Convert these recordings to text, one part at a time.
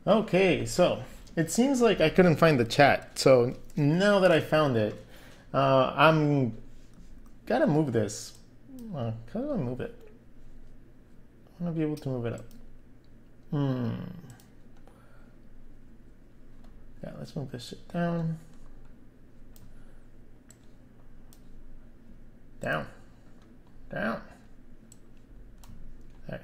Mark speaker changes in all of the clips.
Speaker 1: Okay, so it seems like I couldn't find the chat. So now that I found it, I'm gotta move this. How do I move it? I want to be able to move it up. Yeah, let's move this shit down. Down. Down. There.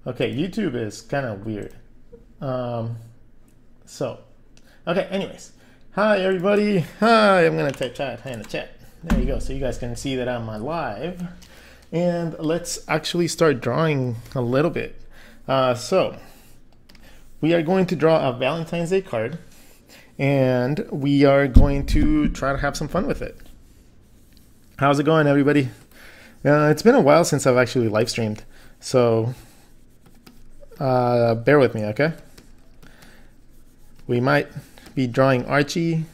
Speaker 1: Okay, YouTube is kind of weird. Okay, anyways. Hi, everybody. Hi, I'm going to type chat. Hi in the chat. There you go. So you guys can see that I'm live. And let's actually start drawing a little bit. So we are going to draw a Valentine's Day card. And we are going to try to have some fun with it. How's it going, everybody? It's been a while since I've actually live streamed. So bear with me, okay? We might be drawing Archie.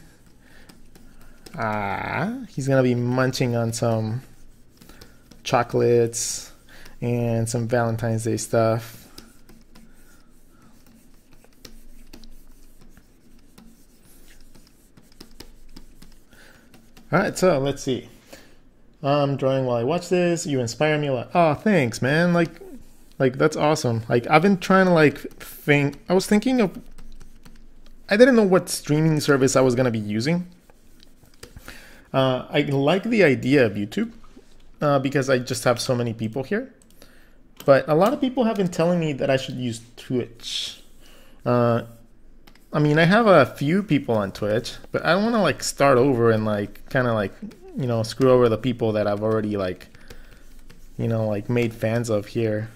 Speaker 1: He's gonna be munching on some chocolates and some Valentine's Day stuff. All right, so let's see. I'm drawing while I watch this. You inspire me a lot. Oh, thanks, man. Like that's awesome. Like I've been trying to think. I was thinking of. I didn't know what streaming service I was gonna be using. I like the idea of YouTube because I just have so many people here. But a lot of people have been telling me that I should use Twitch. I mean, I have a few people on Twitch, but I don't want to start over and kind of screw over the people that I've already made fans of here,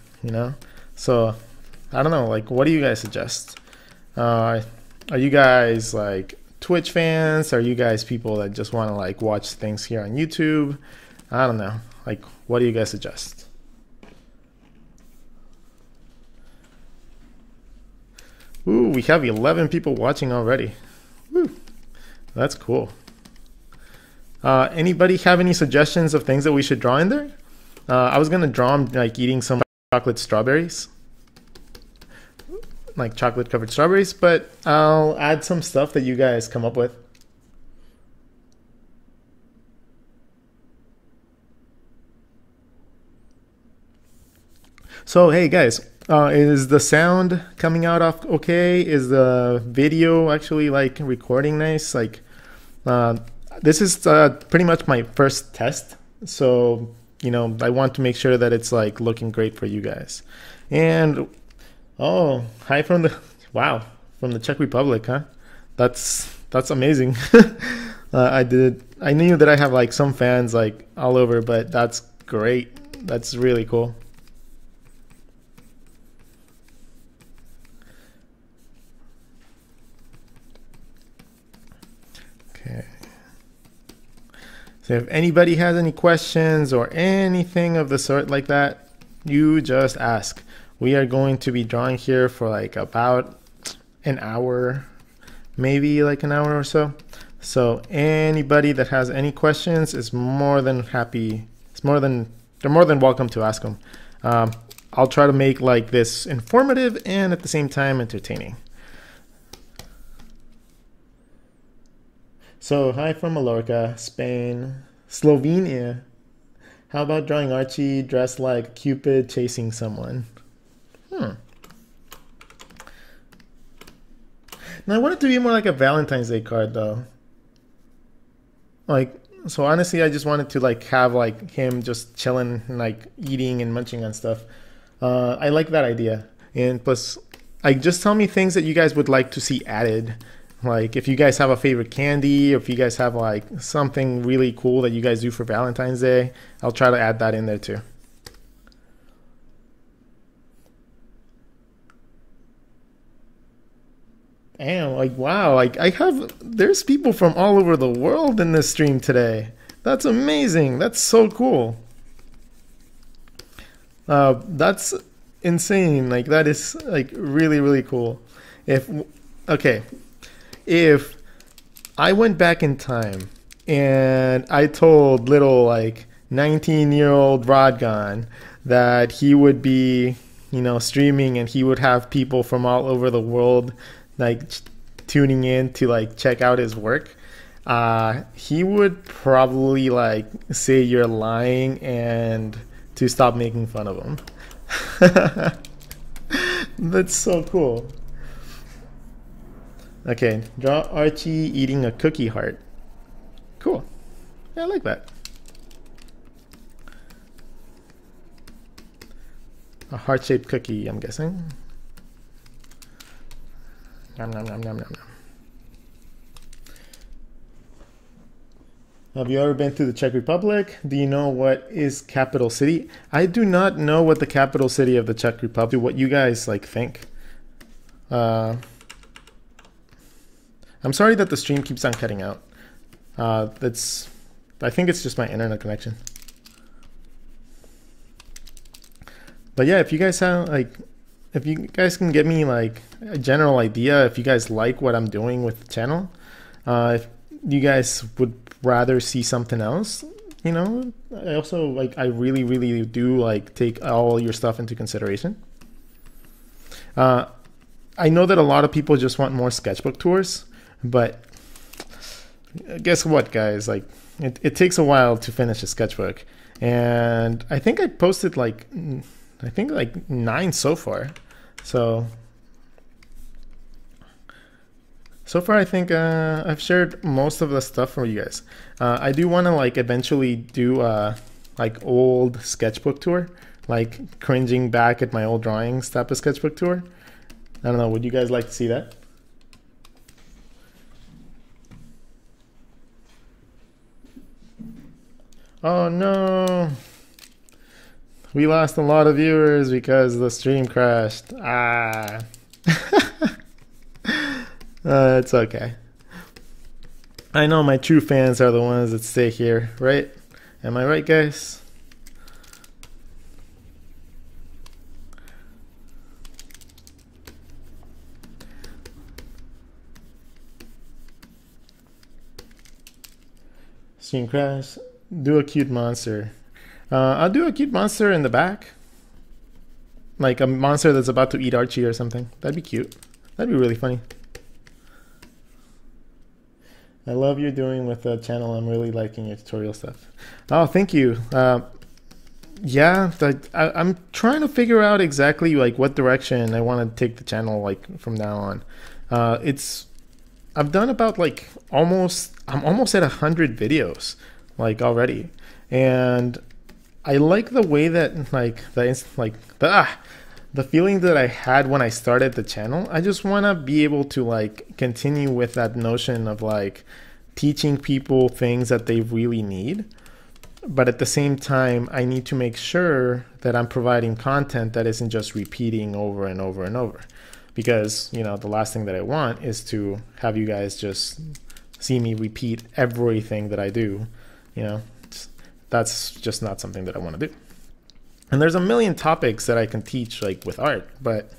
Speaker 1: So I don't know, what do you guys suggest? Are you guys Twitch fans? Are you guys people that just want to watch things here on YouTube? I don't know. What do you guys suggest? Ooh, we have 11 people watching already. Woo, that's cool. Anybody have any suggestions of things that we should draw in there? I was gonna draw them eating some chocolate strawberries, chocolate covered strawberries, but I'll add some stuff that you guys come up with. So hey guys, is the sound coming out off okay? Is the video actually recording nice? This is pretty much my first test, so I want to make sure that it's looking great for you guys. And oh, hi from the from the Czech Republic, huh? That's amazing. I knew that I have some fans all over, but that's great. That's really cool. Okay. So if anybody has any questions or anything of the sort like that, you just ask. We are going to be drawing here for about an hour, maybe an hour or so. So anybody that has any questions is more than happy. They're more than welcome to ask them. I'll try to make this informative and at the same time entertaining. So, hi from Mallorca, Spain, Slovenia. How about drawing Archie dressed like Cupid chasing someone? Now, I want it to be more like a Valentine's Day card, though. So honestly, I just wanted to have him just chilling and eating and munching on stuff. I like that idea. And plus, just tell me things that you guys would like to see added. If you guys have a favorite candy, or if you guys have something really cool that you guys do for Valentine's Day, I'll try to add that in there too. And wow, there's people from all over the world in this stream today. That's amazing. That's so cool. That's insane. That is really, really cool. If I went back in time and I told little 19-year-old Rodgon that he would be you know, streaming, and he would have people from all over the world like tuning in to like check out his work, he would probably like say you're lying and to stop making fun of him. That's so cool. Okay, draw Archie eating a cookie heart. Cool. Yeah, I like that. A heart-shaped cookie, I'm guessing. Nom nom nom nom nom nom. Have you ever been to the Czech Republic? Do you know what is capital city? I do not know what the capital city of the Czech Republic. What you guys like think? I'm sorry that the stream keeps on cutting out. I think it's just my internet connection. But yeah, if you guys have like, if you guys can get me like a general idea, if you guys like what I'm doing with the channel, if you guys would rather see something else, you know, I also like, I really do like take all your stuff into consideration. I know that a lot of people just want more sketchbook tours, but guess what, guys? Like, it takes a while to finish a sketchbook, and I think I posted like, I think like 9 so far. So far, I think I've shared most of the stuff for you guys. I do want to like eventually do like old sketchbook tour, like cringing back at my old drawings type of sketchbook tour. I don't know. Would you guys like to see that? Oh no. We lost a lot of viewers because the stream crashed. Ah. It's okay. I know my true fans are the ones that stay here, right? Am I right, guys? Stream crash. Do a cute monster. I'll do a cute monster in the back. Like a monster that's about to eat Archie or something. That'd be cute. That'd be really funny. I love you're doing with the channel. I'm really liking your tutorial stuff. Oh, thank you. Yeah, I'm trying to figure out exactly like what direction I want to take the channel like from now on. I've done about like I'm almost at 100 videos like already, and I like the way that like the feeling that I had when I started the channel. I just want to be able to like continue with that notion of like teaching people things that they really need, but at the same time I need to make sure that I'm providing content that isn't just repeating over and over and over, because you know the last thing that I want is to have you guys just see me repeat everything that I do. You know, that's just not something that I want to do. And there's a million topics that I can teach like with art, but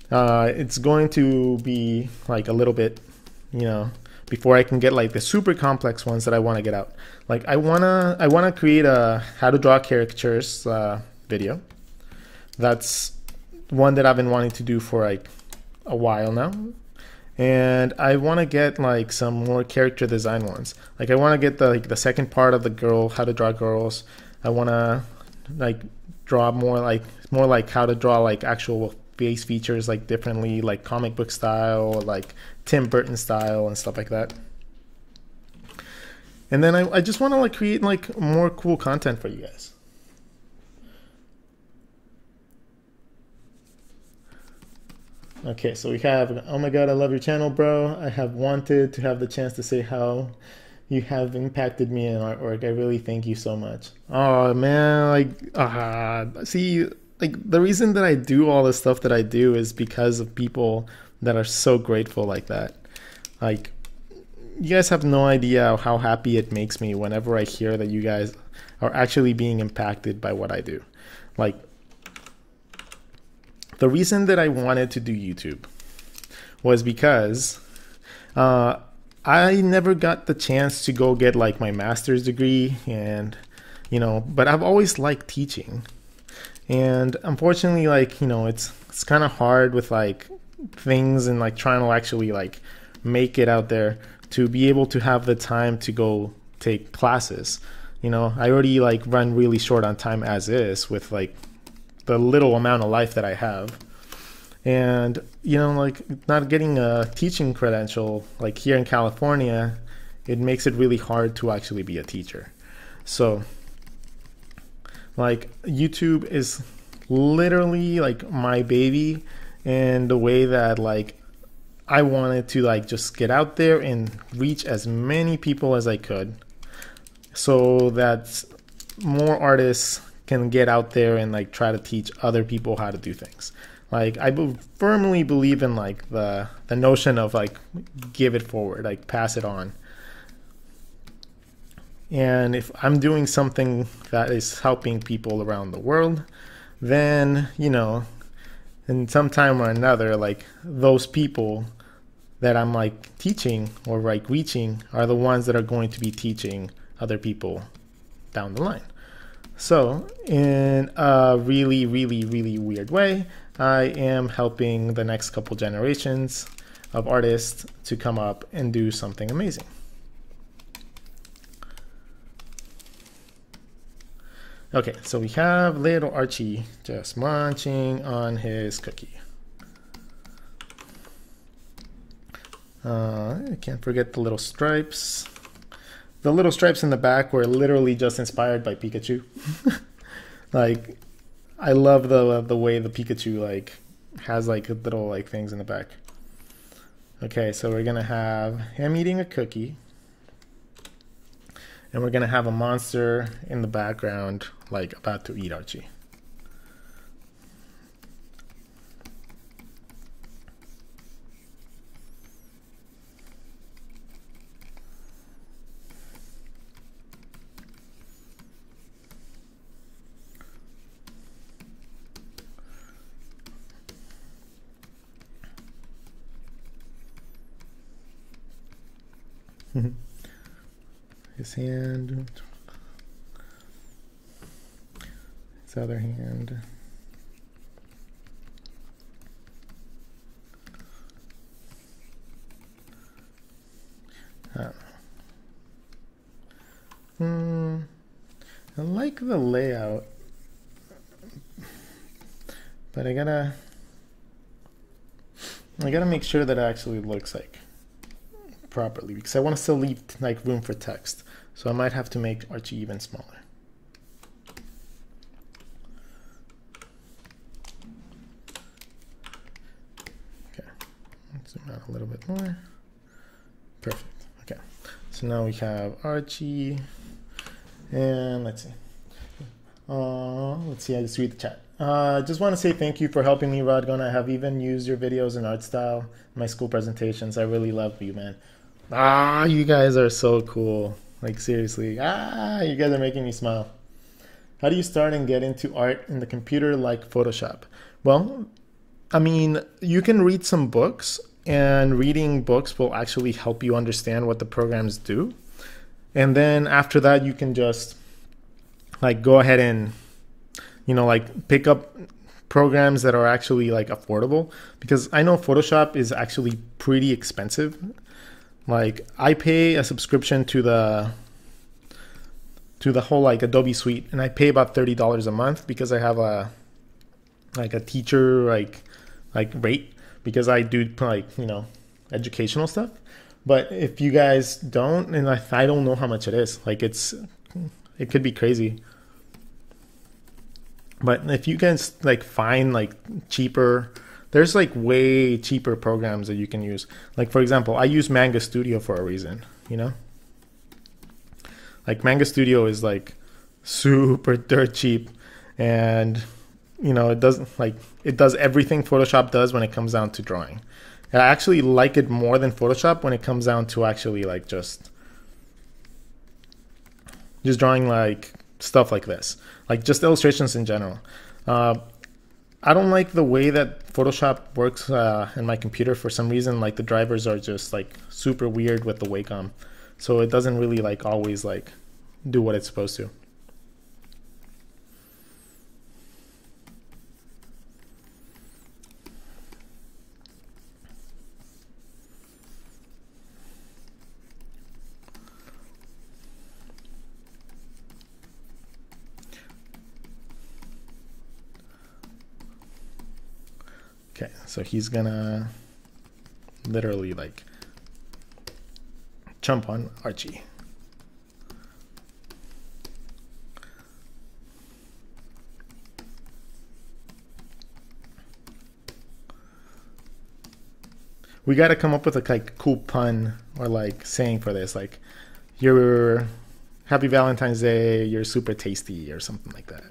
Speaker 1: it's going to be like a little bit, you know, before I can get like the super complex ones that I want to get out. Like I wanna create a how to draw caricatures video. That's one that I've been wanting to do for like a while now. And I want to get like some more character design ones. Like I want to get the second part of the girl, how to draw girls. I want to like draw more like how to draw like actual face features like differently, like comic book style, like Tim Burton style and stuff like that. And then I just want to like create like more cool content for you guys. Okay, so we have, oh my god, I love your channel, bro. I have wanted to have the chance to say how you have impacted me in artwork. I really thank you so much. Oh man, like, see, like the reason that I do all the stuff that I do is because of people that are so grateful like that. Like, you guys have no idea how happy it makes me whenever I hear that you guys are actually being impacted by what I do. Like, the reason that I wanted to do YouTube was because I never got the chance to go get like my master's degree, and you know, but I've always liked teaching. And unfortunately, like, you know, it's kind of hard with like things and like trying to actually like make it out there to be able to have the time to go take classes. You know, I already like run really short on time as is with like the little amount of life that I have. And, you know, like not getting a teaching credential like here in California, it makes it really hard to actually be a teacher. So like YouTube is literally like my baby, and the way that like I wanted to like just get out there and reach as many people as I could so that more artists can get out there and like try to teach other people how to do things. Like I firmly believe in like the notion of like give it forward, like pass it on. And if I'm doing something that is helping people around the world, then, you know, in some time or another, like those people that I'm like teaching or like reaching are the ones that are going to be teaching other people down the line. So in a really, really, really weird way, I am helping the next couple generations of artists to come up and do something amazing. Okay, so we have little Archie just munching on his cookie. I can't forget the little stripes. The little stripes in the back were literally just inspired by Pikachu. Like, I love the way the Pikachu like has like little like things in the back. Okay, so we're gonna have him eating a cookie, and we're gonna have a monster in the background like about to eat Archie. His hand, his other hand. I like the layout, but I gotta make sure that it actually looks like properly, because I want to still leave like room for text. So I might have to make Archie even smaller. Okay, let's zoom out a little bit more. Perfect. Okay, so now we have Archie, and let's see. I just read the chat. Just want to say thank you for helping me, Rodgon. I have even used your videos and art style in my school presentations. I really love you, man. You guys are so cool. Like seriously, you guys are making me smile. How do you start and get into art in the computer like Photoshop? Well, I mean, you can read some books, and reading books will actually help you understand what the programs do. And then after that, you can just like go ahead and, you know, like pick up programs that are actually like affordable, because I know Photoshop is actually pretty expensive. Like I pay a subscription to the whole like Adobe suite, and I pay about $30 a month because I have a teacher like rate, because I do like, you know, educational stuff. But if you guys don't, and I don't know how much it is, like it could be crazy. But if you guys like find like cheaper, there's like way cheaper programs that you can use. Like for example, I use Manga Studio for a reason, you know? Like Manga Studio is like super dirt cheap, and you know, it does everything Photoshop does when it comes down to drawing. And I actually like it more than Photoshop when it comes down to actually like just drawing like stuff like this, like just illustrations in general. I don't like the way that Photoshop works in my computer for some reason. Like the drivers are just like super weird with the Wacom, so it doesn't really like always like do what it's supposed to. Okay, so he's gonna literally like jump on Archie. We got to come up with a like cool pun or like saying for this, like you're Happy Valentine's Day, you're super tasty or something like that.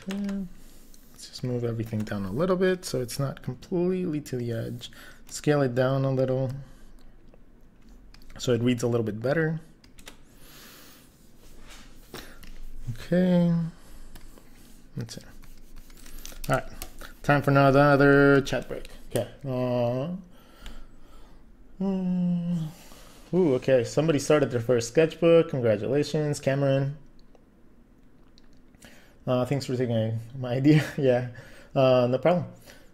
Speaker 1: Okay, let's just move everything down a little bit so it's not completely to the edge. Scale it down a little so it reads a little bit better. Okay, that's it. All right, time for another chat break. Okay. Ooh, okay, somebody started their first sketchbook. Congratulations, Cameron. Thanks for taking my idea. Yeah, no problem.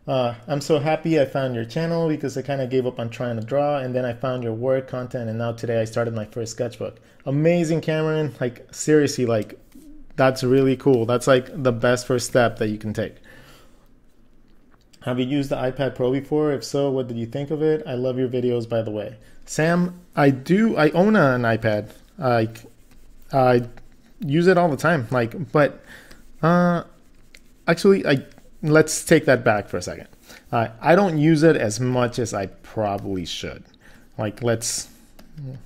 Speaker 1: I'm so happy I found your channel because I kind of gave up on trying to draw, and then I found your work content, and now today I started my first sketchbook. Amazing, Cameron. Like, seriously, like, that's really cool. That's like the best first step that you can take. Have you used the iPad Pro before? If so, what did you think of it? I love your videos, by the way. Sam, I do. I own an iPad. I use it all the time. Like, but actually, let's take that back for a second. I don't use it as much as I probably should. Like, let's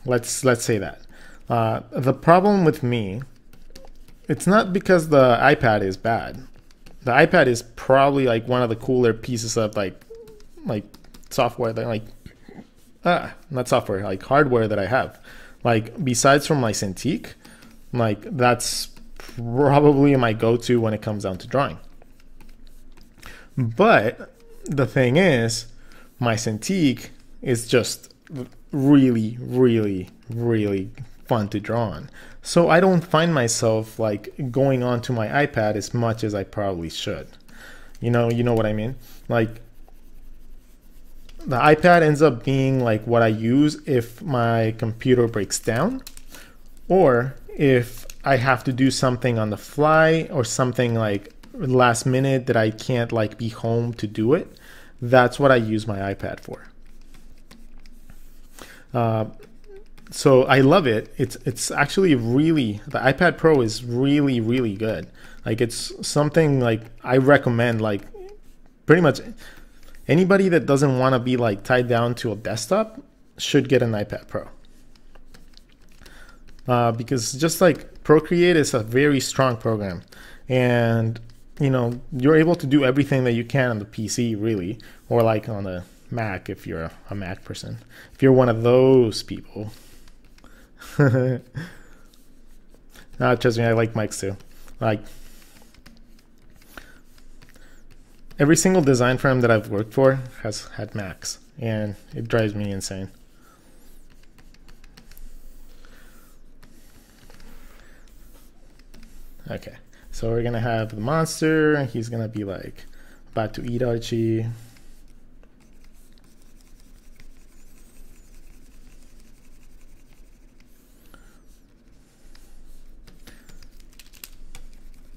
Speaker 1: say that. The problem with me, it's not because the iPad is bad. The iPad is probably like one of the cooler pieces of like software that not software, like hardware that I have. Like, besides from my Cintiq, like that's probably my go-to when it comes down to drawing. But the thing is, my Cintiq is just really, really, really fun to draw on. So I don't find myself like going on to my iPad as much as I probably should. You know what I mean? Like, the iPad ends up being like what I use if my computer breaks down, or if I have to do something on the fly or something like last minute that I can't like be home to do it. That's what I use my iPad for. So I love it. It's actually really, the iPad Pro is really, really good. Like, it's something like I recommend, like pretty much anybody that doesn't want to be like tied down to a desktop should get an iPad Pro. Because just like Procreate is a very strong program, and you're able to do everything that you can on the PC, really, or like on the Mac if you're a Mac person. If you're one of those people. Trust me, I like Macs too. Like, every single design firm that I've worked for has had Macs, and it drives me insane. Okay, so we're gonna have the monster. He's gonna be like about to eat Archie.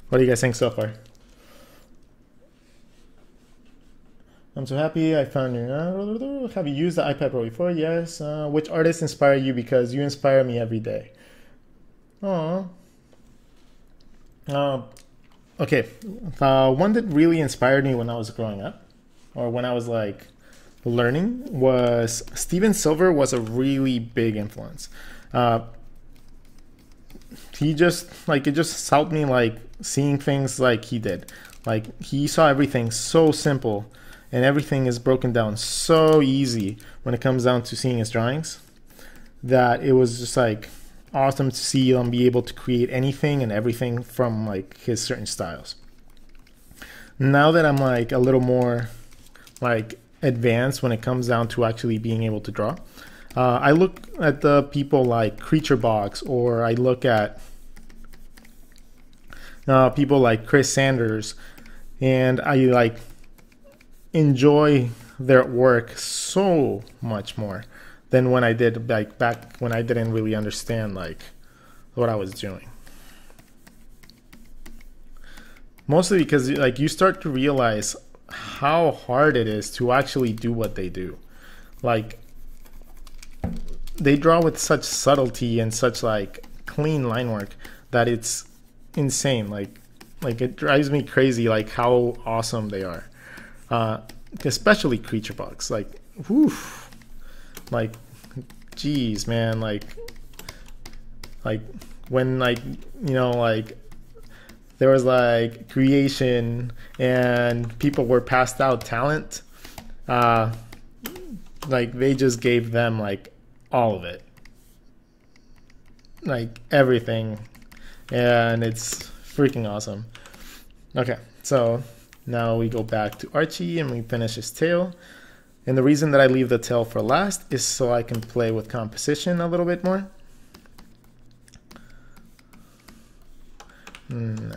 Speaker 1: What do you guys think so far? I'm so happy I found you. Have you used the iPad Pro before? Yes. Which artists inspire you? Because you inspire me every day. Aww. Okay. One that really inspired me when I was growing up, or when I was like learning, was Steven Silver. Was a really big influence. He just it just helped me like seeing things like he did. Like, he saw everything so simple, and everything is broken down so easy when it comes down to seeing his drawings, that it was just like awesome to see him be able to create anything and everything from like his certain styles. Now that I'm like a little more like advanced when it comes down to actually being able to draw, I look at the people like Creature Box, or I look at people like Chris Sanders, and I like enjoy their work so much more than when I did like back when I didn't really understand like what I was doing. Mostly because like you start to realize how hard it is to actually do what they do. Like they draw with such subtlety and such like clean line work that it's insane. Like it drives me crazy like how awesome they are. Especially Creature Box. Like whew. Like geez man, like when like you know like there was like creation and people were passed out talent, like they just gave them like all of it, like everything, and it's freaking awesome. Okay, so now we go back to Archie and we finish his tail. And the reason that I leave the tail for last is so I can play with composition a little bit more. Nah,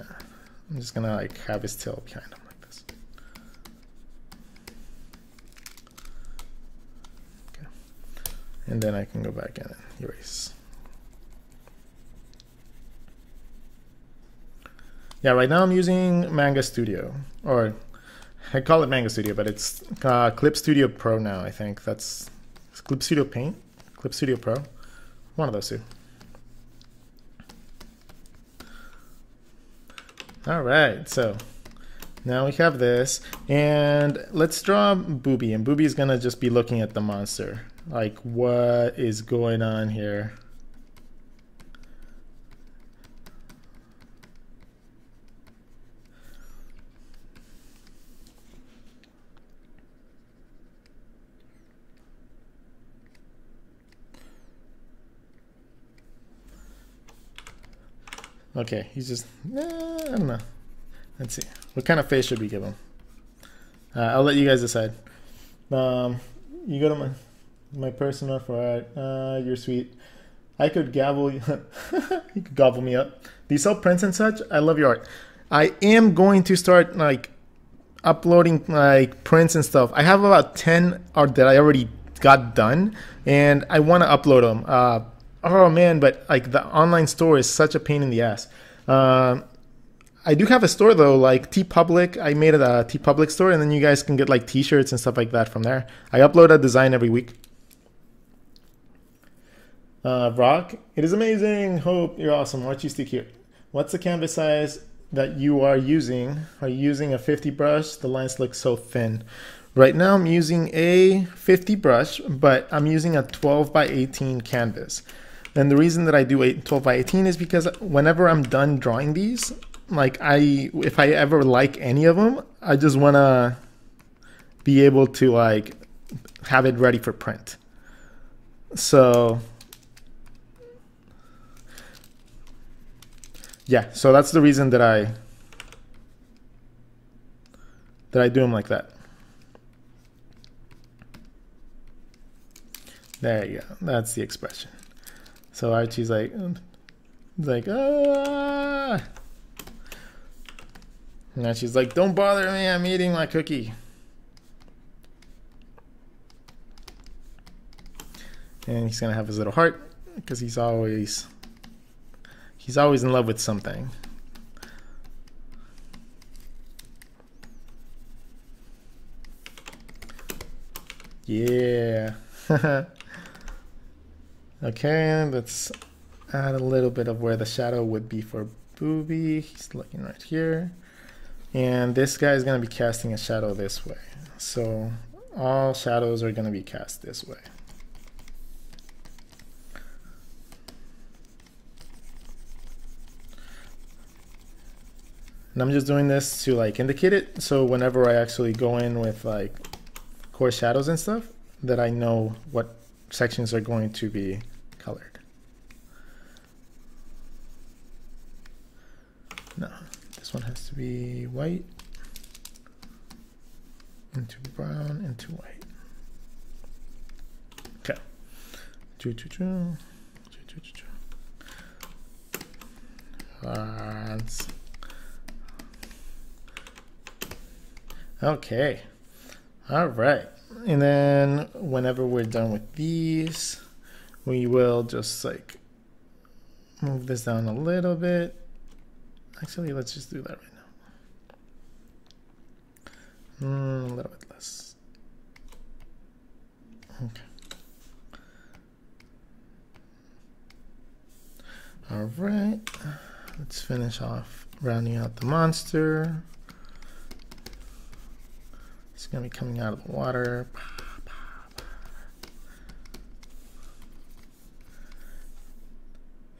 Speaker 1: I'm just gonna like have his tail behind him like this. Okay. And then I can go back in and erase. Yeah, right now I'm using Manga Studio, or I call it Manga Studio, but it's Clip Studio Pro now, I think. That's Clip Studio Paint, Clip Studio Pro, one of those two. All right, so now we have this, and let's draw Booby, and Booby is gonna just be looking at the monster. Like, what is going on here? Okay, he's just, I don't know. Let's see. What kind of face should we give him? I'll let you guys decide. You go to my personal for art. You're sweet. I could gavel you. You could gobble me up. Do you sell prints and such? I love your art. I am going to start like uploading like prints and stuff. I have about 10 art that I already got done, and I want to upload them. Oh man, but like the online store is such a pain in the ass. I do have a store though, like TeePublic. I made it a TeePublic store, and then you guys can get like t-shirts and stuff like that from there. I upload a design every week. Rock, it is amazing. Hope, you're awesome. Archie's too cute. What's the canvas size that you are using? Are you using a 50 brush? The lines look so thin. Right now I'm using a 50 brush, but I'm using a 12 by 18 canvas. And the reason that I do 12 by 18 is because whenever I'm done drawing these, like if I ever like any of them, I just want to be able to like have it ready for print. So yeah, so that's the reason that I do them like that. There you go. That's the expression. So Archie's like ah. And she's like, don't bother me, I'm eating my cookie. And he's gonna have his little heart because he's always in love with something. Yeah. Okay, let's add a little bit of where the shadow would be for Booby. He's looking right here. And this guy is going to be casting a shadow this way. So all shadows are going to be cast this way. And I'm just doing this to like indicate it. So whenever I actually go in with like coarse shadows and stuff, that I know what sections are going to be colored. No, this one has to be white into brown into white. Okay, Okay. All right. And then whenever we're done with these, we will just like move this down a little bit. Actually, let's just do that right now. A little bit less. Okay. All right. Let's finish off rounding out the monster. It's going to be coming out of the water.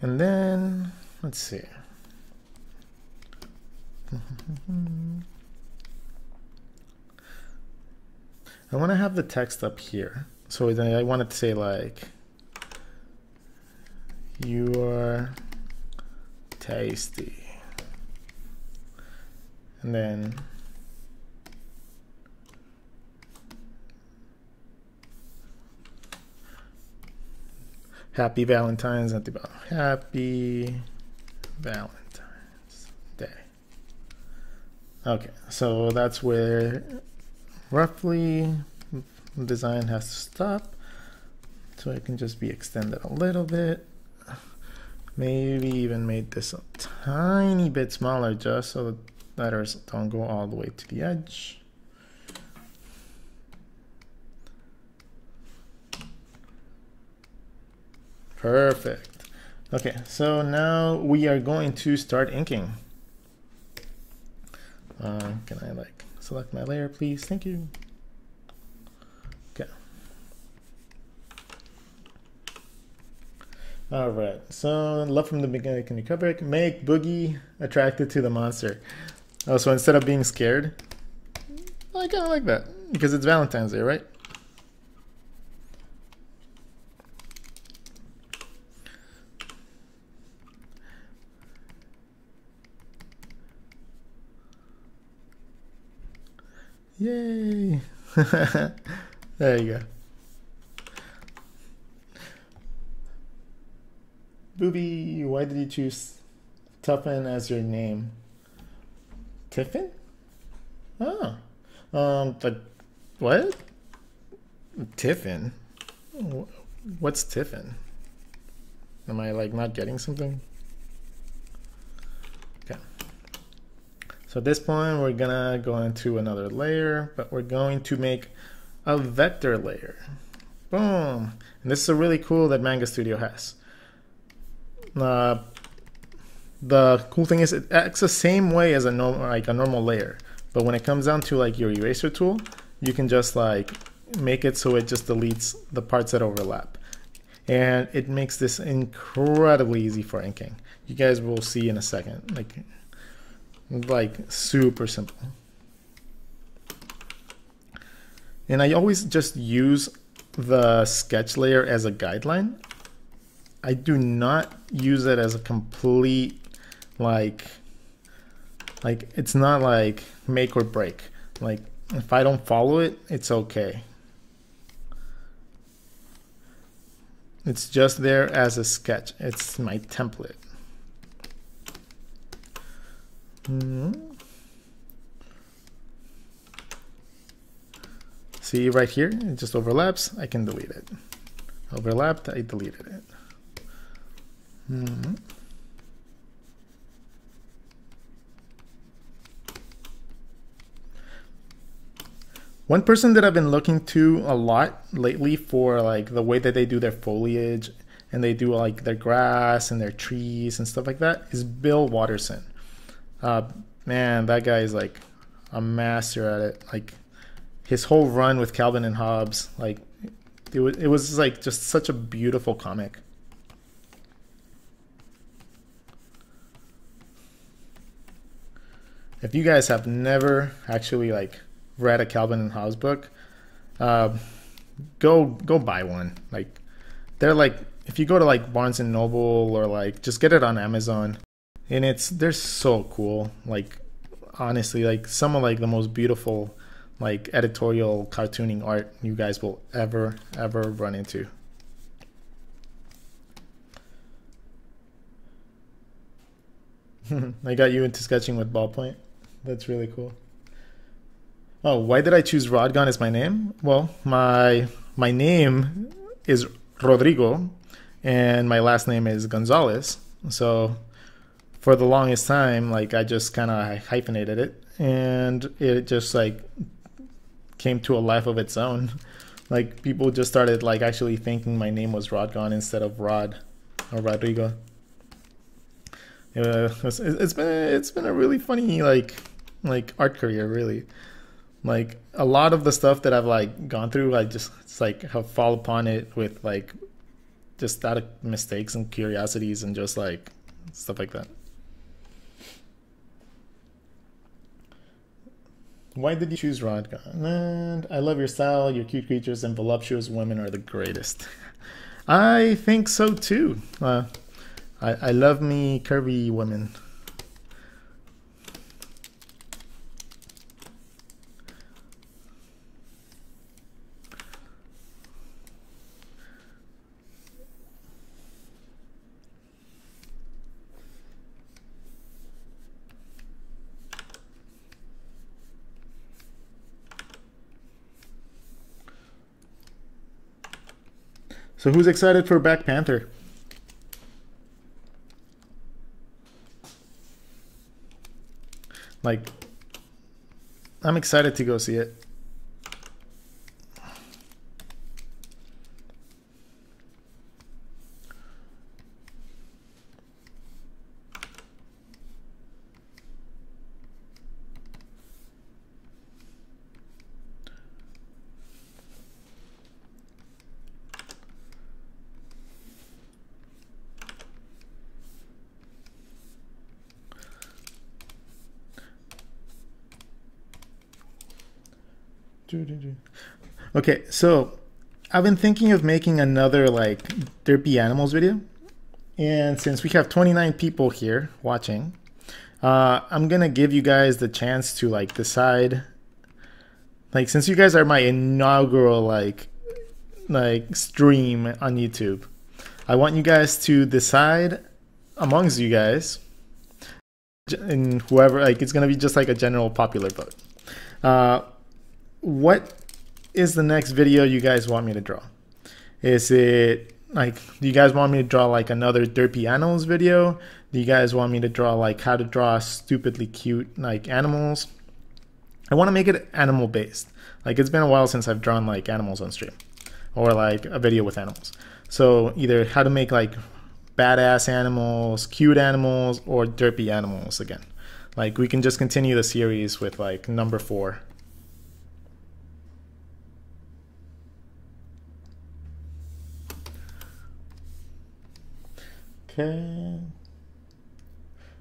Speaker 1: And then, let's see. I want to have the text up here. So then I want it to say like, you're tasty. And then Happy Valentine's at the bottom. Happy Valentine's Day. Okay, so that's where roughly the design has to stop. So it can just be extended a little bit. Maybe even made this a tiny bit smaller just so the letters don't go all the way to the edge. Perfect. Okay, so now we are going to start inking. Can I like select my layer, please? Thank you. Okay. All right. So love from the beginning can recover. Make Boogie attracted to the monster. Oh, so instead of being scared, I kind of like that because it's Valentine's Day, right? Yay! There you go. Booby, why did you choose Tuffin as your name? Tiffin? Oh. But what? Tiffin? What's Tiffin? Am I like not getting something? Okay. So at this point, we're gonna go into another layer, but we're going to make a vector layer. Boom. And this is a really cool that Manga Studio has. The cool thing is it acts the same way as a normal layer, but when it comes down to like your eraser tool, you can just like make it so it just deletes the parts that overlap, and it makes this incredibly easy for inking. You guys will see in a second, like super simple. And I always just use the sketch layer as a guideline. I do not use it as a complete like it's not like make or break. Like if I don't follow it, it's okay. It's just there as a sketch. It's my template. See right here, it just overlaps. I can delete it. Overlapped, I deleted it. One person that I've been looking to a lot lately for like the way that they do their foliage and they do like their grass and their trees and stuff like that is Bill Watterson. Man, that guy is like a master at it. Like his whole run with Calvin and Hobbes, like it was like just such a beautiful comic. If you guys have never actually like read a Calvin and Hobbes book, go buy one. Like they're like, if you go to like Barnes and Noble or like just get it on Amazon, and they're so cool. Like honestly, like some of like the most beautiful like editorial cartooning art you guys will ever run into. I got you into sketching with ballpoint. That's really cool. Oh, why did I choose Rodgon as my name? Well, my name is Rodrigo, and my last name is Gonzalez. So for the longest time, like I just kind of hyphenated it, and it just like came to a life of its own. Like people just started like actually thinking my name was Rodgon instead of Rod or Rodrigo. It's been a really funny like art career, really. Like a lot of the stuff that I've like gone through, I just it's like have fall upon it with like just out of mistakes and curiosities and just like stuff like that. Why did you choose Rodgon? And I love your style, your cute creatures and voluptuous women are the greatest. I think so too. I love me curvy women. So who's excited for Black Panther? Like, I'm excited to go see it. Okay, so I've been thinking of making another like derpy animals video, and since we have 29 people here watching, I'm gonna give you guys the chance to like decide, like since you guys are my inaugural like stream on YouTube, I want you guys to decide amongst you guys, and whoever, like it's gonna be just like a general popular vote. What is the next video you guys want me to draw? Is it like, do you guys want me to draw like another derpy animals video? Do you guys want me to draw like how to draw stupidly cute like animals? I want to make it animal based. Like it's been a while since I've drawn like animals on stream or like a video with animals. So either how to make like badass animals, cute animals, or derpy animals again. Like we can just continue the series with like number 4. Okay.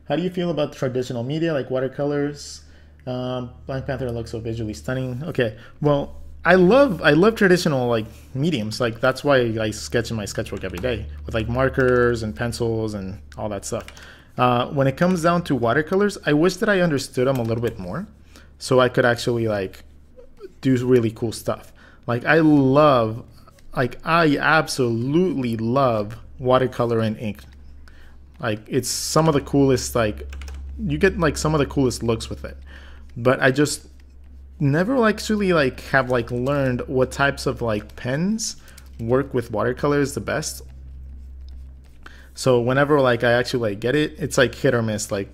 Speaker 1: How do you feel about traditional media like watercolors? Black Panther looks so visually stunning. Okay, well, I love traditional like mediums. Like that's why I sketch in my sketchbook every day with like markers and pencils and all that stuff. When it comes down to watercolors, I wish that I understood them a little bit more, so I could actually like do really cool stuff. Like I absolutely love watercolor and ink. Like it's some of the coolest, like you get like some of the coolest looks with it, but I just never actually like have like learned what types of like pens work with watercolors the best. So whenever like I actually like get it, it's like hit or miss. Like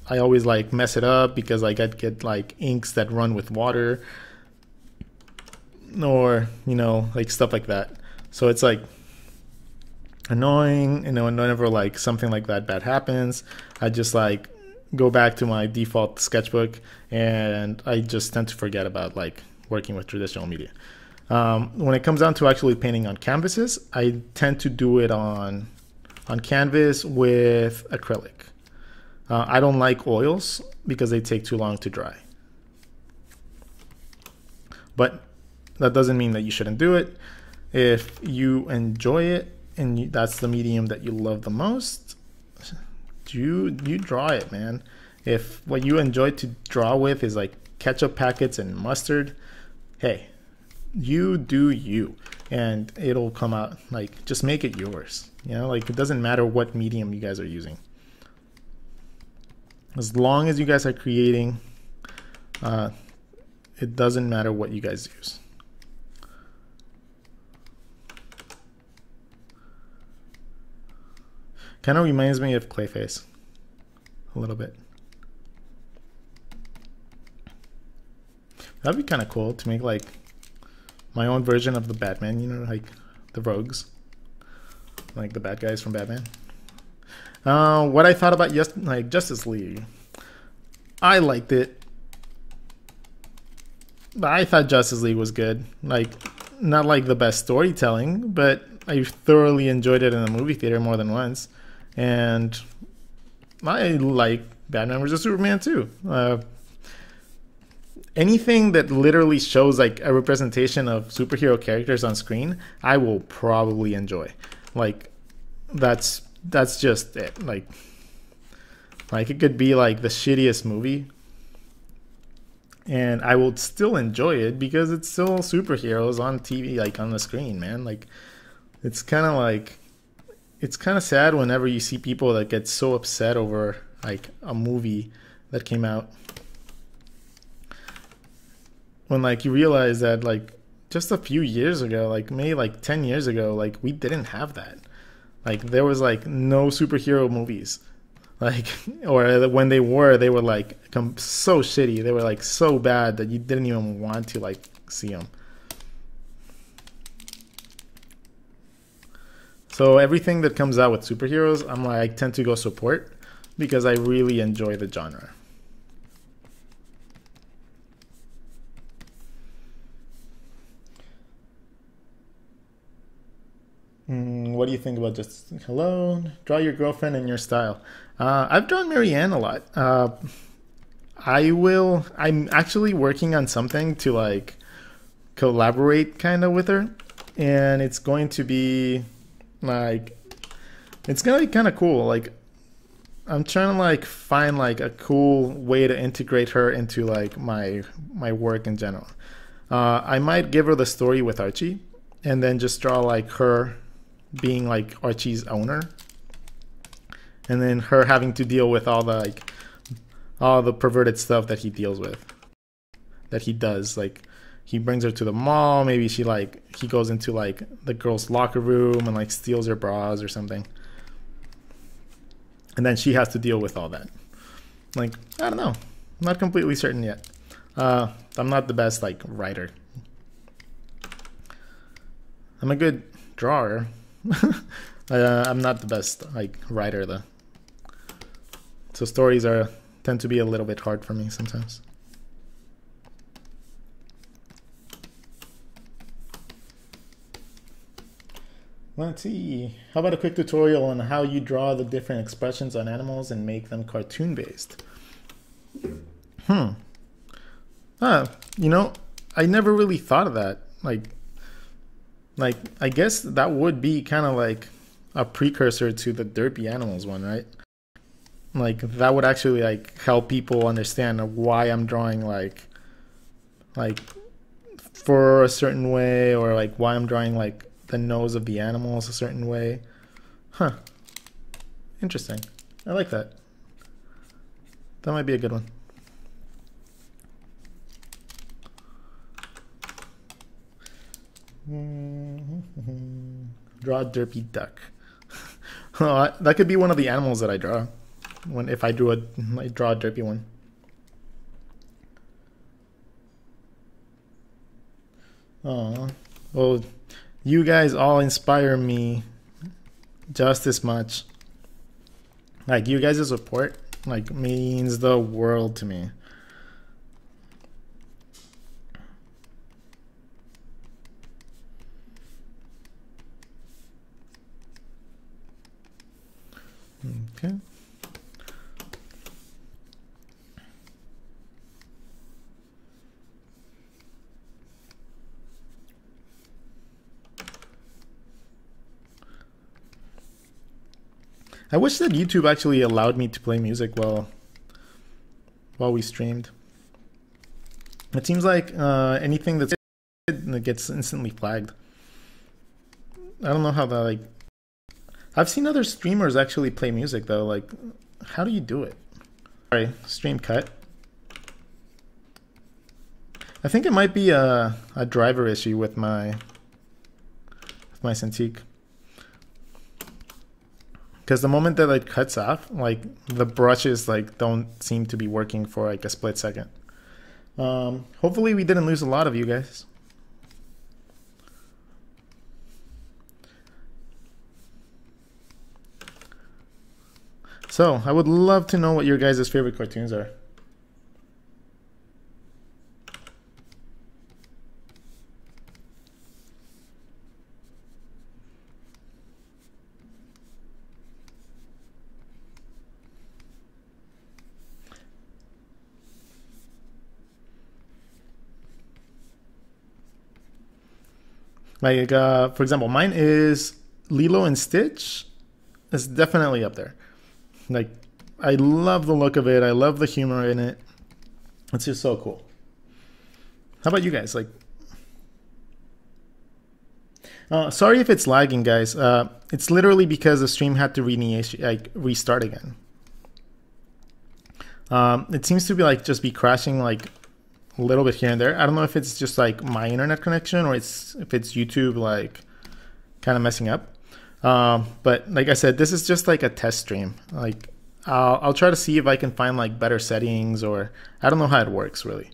Speaker 1: I always like mess it up because like I'd get like inks that run with water or you know like stuff like that. So it's like annoying, you know, and whenever like something like that bad happens, I just like go back to my default sketchbook and I just tend to forget about like working with traditional media. When it comes down to actually painting on canvases, I tend to do it on canvas with acrylic. I don't like oils because they take too long to dry. But that doesn't mean that you shouldn't do it. If you enjoy it and that's the medium that you love the most, you draw it, man. If what you enjoy to draw with is like ketchup packets and mustard, hey, you do you, and it'll come out. Like just make it yours, you know, like it doesn't matter what medium you guys are using. As long as you guys are creating, it doesn't matter what you guys use. Kind of reminds me of Clayface a little bit. That'd be kind of cool to make like my own version of the Batman, you know, like the rogues, like the bad guys from Batman. What I thought about Justice League, I liked it. I thought Justice League was good. Like, not like the best storytelling, but I thoroughly enjoyed it in the movie theater more than once. And I like Batman vs. Superman too. Anything that literally shows like a representation of superhero characters on screen, I will probably enjoy. Like, that's just it. Like it could be like the shittiest movie, and I will still enjoy it because it's still superheroes on TV, like on the screen, man. Like, it's kind of sad whenever you see people that get so upset over like a movie that came out, when like you realize that like just a few years ago, like maybe like 10 years ago, like we didn't have that. Like, there was like no superhero movies, like, or when they were like so shitty. They were like so bad that you didn't even want to like see them. So everything that comes out with superheroes, I tend to go support because I really enjoy the genre. What do you think about just hello? Draw your girlfriend in your style. I've drawn Marianne a lot. I'm actually working on something to like collaborate kind of with her, and it's going to be like, it's gonna be kind of cool. Like, I'm trying to like find like a cool way to integrate her into like my work in general. I might give her the story with Archie, and then just draw like her being like Archie's owner, and then her having to deal with all the perverted stuff that he deals with, that he does. Like, he brings her to the mall, maybe he goes into like the girls' locker room and like steals her bras or something, and then she has to deal with all that. Like, I don't know, I'm not completely certain yet. I'm not the best like writer. I'm a good drawer. I'm not the best like writer though, so stories tend to be a little bit hard for me sometimes. Let's see, how about a quick tutorial on how you draw the different expressions on animals and make them cartoon based? You know, I never really thought of that. Like, I guess that would be kind of like a precursor to the derpy animals one, right? Like, that would actually like help people understand why I'm drawing like for a certain way, or like why I'm drawing like the nose of the animals a certain way. Huh. Interesting. I like that. That might be a good one. Draw a derpy duck. That could be one of the animals that I draw. If I draw a derpy one. Oh, well, you guys all inspire me just as much. Like, you guys' support like means the world to me. Okay. I wish that YouTube actually allowed me to play music while we streamed. It seems like anything that gets instantly flagged. I don't know how that, like, I've seen other streamers actually play music though. Like, how do you do it? Sorry, stream cut. I think it might be a driver issue with my Cintiq. Because the moment that it cuts off, like the brushes like don't seem to be working for like a split second. Hopefully we didn't lose a lot of you guys. So I would love to know what your guys' favorite cartoons are. Like, for example, mine is Lilo and Stitch. It's definitely up there. Like, I love the look of it. I love the humor in it. It's just so cool. How about you guys? Like, sorry if it's lagging, guys. It's literally because the stream had to restart again. It seems to be like just be crashing like a little bit here and there. I don't know if it's just like my internet connection or if it's YouTube like kind of messing up. But like I said, this is just like a test stream. Like I'll try to see if I can find like better settings, or I don't know how it works really.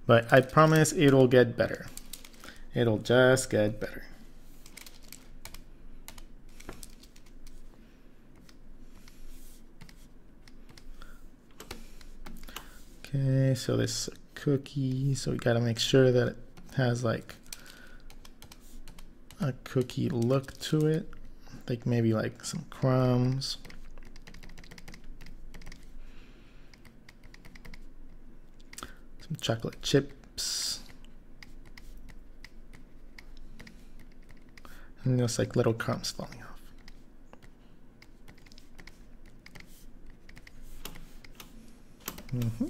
Speaker 1: But I promise it'll get better. It'll just get better. Okay, so this is a cookie, so we gotta make sure that it has like a cookie look to it, like maybe like some crumbs. Some chocolate chips. And just like little crumbs falling off. Mm-hmm.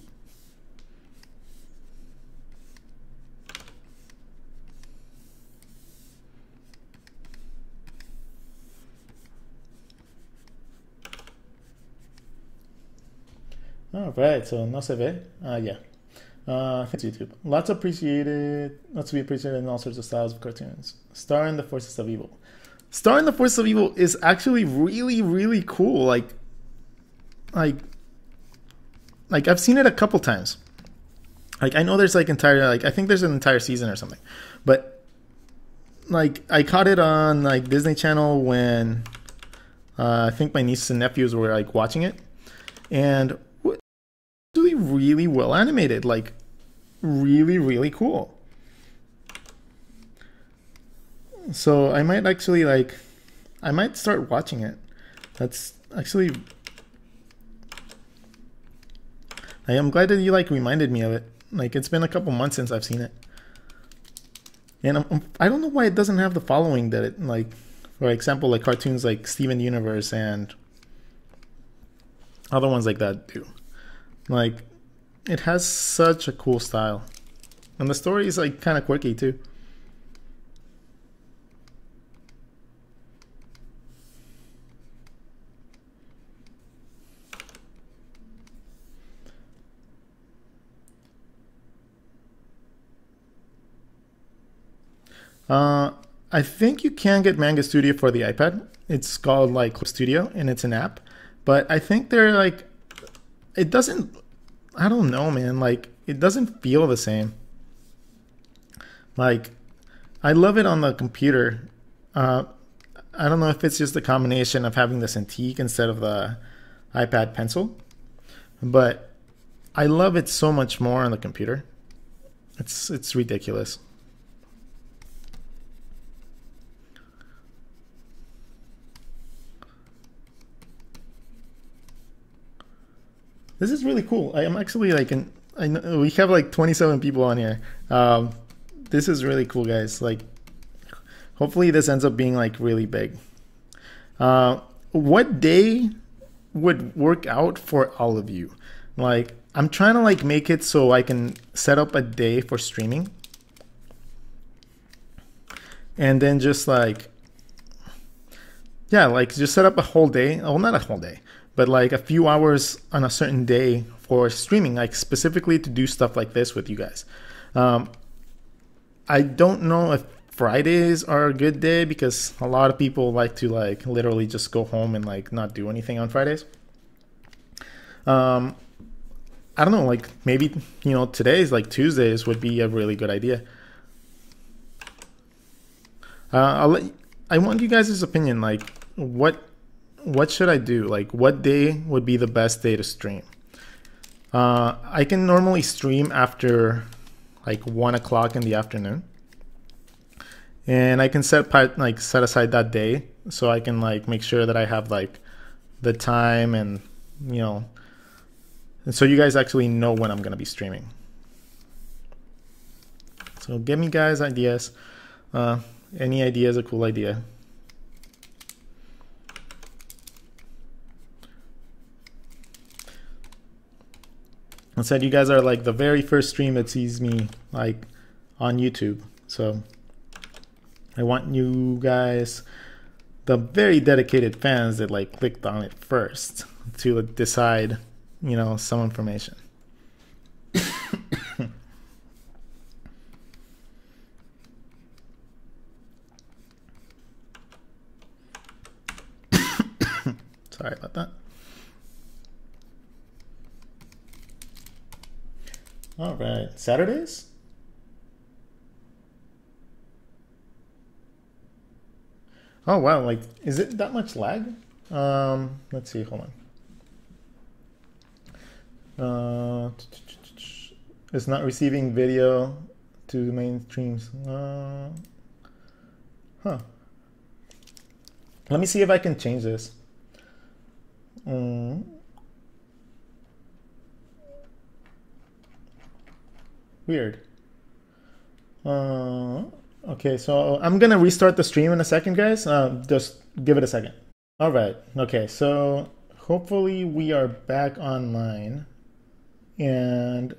Speaker 1: All right, so no se ve. Yeah. Thanks, YouTube. Lots appreciated. Lots to be appreciated in all sorts of styles of cartoons. Star in the Forces of Evil. Star in the Forces of Evil is actually really, really cool. Like I've seen it a couple times. Like I know there's like I think there's an entire season or something. But like I caught it on like Disney Channel when I think my nieces and nephews were like watching it. And really well animated, like really, really cool. So I might actually I might start watching it. That's actually, I am glad that you like reminded me of it. Like it's been a couple months since I've seen it. And I don't know why it doesn't have the following that it, like, for example, like cartoons like Steven Universe and other ones like that do. Like, it has such a cool style. And the story is like kind of quirky too. I think you can get Manga Studio for the iPad. It's called like Clip Studio and it's an app. But I think they're like, it doesn't, I don't know, man. Like, it doesn't feel the same. Like, I love it on the computer. I don't know if it's just a combination of having the Cintiq instead of the iPad Pencil. But I love it so much more on the computer. It's ridiculous. This is really cool. I am actually like, I know we have like 27 people on here. This is really cool, guys. Like, hopefully this ends up being like really big. What day would work out for all of you? Like, I'm trying to like make it so I can set up a day for streaming. And then just like, yeah, like just set up a whole day. Oh, not a whole day, but like a few hours on a certain day for streaming, like specifically to do stuff like this with you guys. I don't know if Fridays are a good day because a lot of people like to like literally just go home and like not do anything on Fridays. I don't know, like maybe, you know, today's like Tuesdays would be a really good idea. I want you guys' opinion. Like, what should I do? Like, what day would be the best day to stream? I can normally stream after like 1 o'clock in the afternoon, and I can set aside that day so I can like make sure that I have like the time and, you know, and so you guys actually know when I'm gonna be streaming. So give me guys ideas. Any idea is a cool idea. I said you guys are like the very first stream that sees me like on YouTube. So I want you guys, the very dedicated fans that like clicked on it first, to decide, you know, some information. Sorry about that. All right, Saturdays? Oh wow, like, is it that much lag? Let's see, hold on. It's not receiving video to the main streams. Huh. Let me see if I can change this. Weird. Okay, so I'm gonna restart the stream in a second, guys. Just give it a second. All right. Okay, so hopefully we are back online, and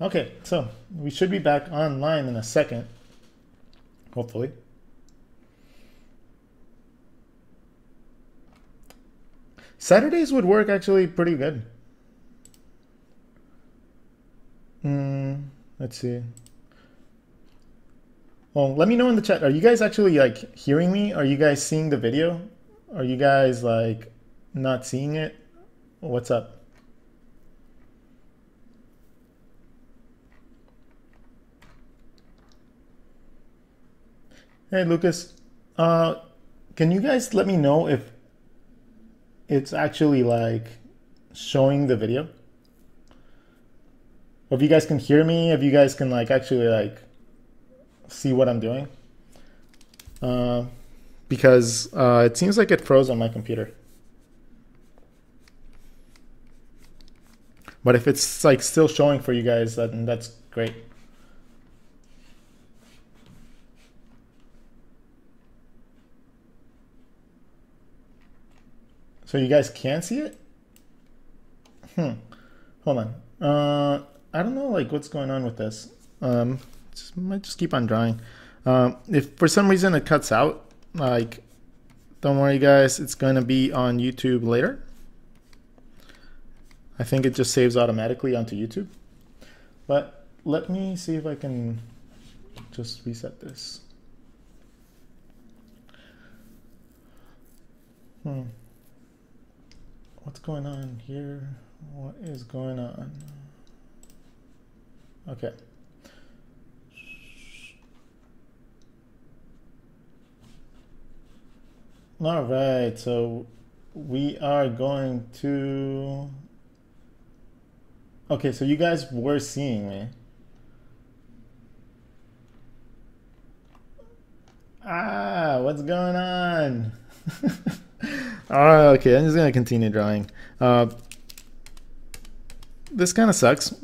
Speaker 1: okay, so we should be back online in a second, hopefully. Saturdays would work actually pretty good. Let's see. Well, let me know in the chat. Are you guys actually like hearing me? Are you guys seeing the video? Are you guys like not seeing it? What's up? Hey, Lucas. Can you guys let me know if it's actually like showing the video? Or if you guys can hear me, if you guys can like actually like see what I'm doing. Because it seems like it froze on my computer. But if it's like still showing for you guys, then that's great. So you guys can see it? Hold on. I don't know like what's going on with this. Might just keep on drawing. If for some reason it cuts out, like, don't worry guys, it's gonna be on YouTube later. I think it just saves automatically onto YouTube. But let me see if I can just reset this. What's going on here? What is going on? Okay. All right, so we are going to... Okay, so you guys were seeing me. What's going on? Okay, I'm just gonna continue drawing. This kind of sucks.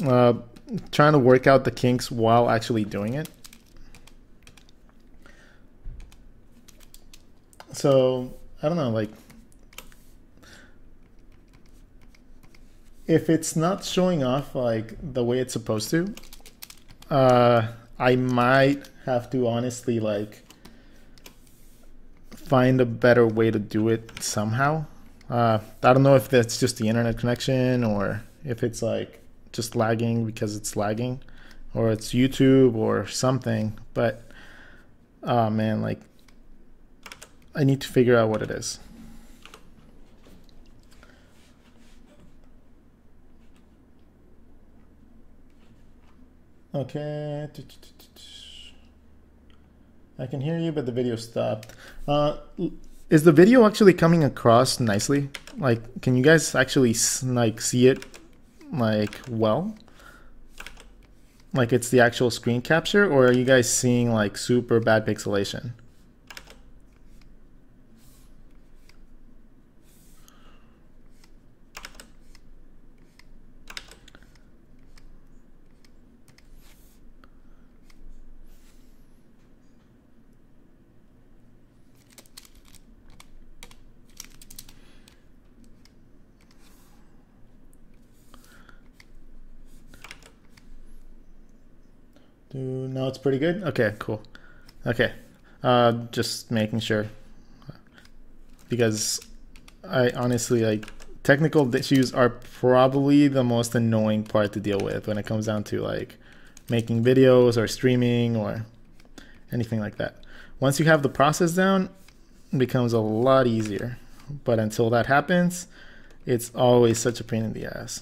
Speaker 1: Trying to work out the kinks while actually doing it. So I don't know, like if it's not showing off like the way it's supposed to, I might have to honestly like find a better way to do it somehow. I don't know if that's just the internet connection or if it's like just lagging because it's lagging, or it's YouTube or something, but oh man, like I need to figure out what it is. Okay, I can hear you, but the video stopped. Is the video actually coming across nicely? Like, can you guys actually like see it like well? Like it's the actual screen capture, or are you guys seeing like super bad pixelation? Now it's pretty good. Okay, cool. Okay, just making sure, because I honestly like technical issues are probably the most annoying part to deal with when it comes down to like making videos or streaming or anything like that. Once you have the process down, it becomes a lot easier. But until that happens, it's always such a pain in the ass.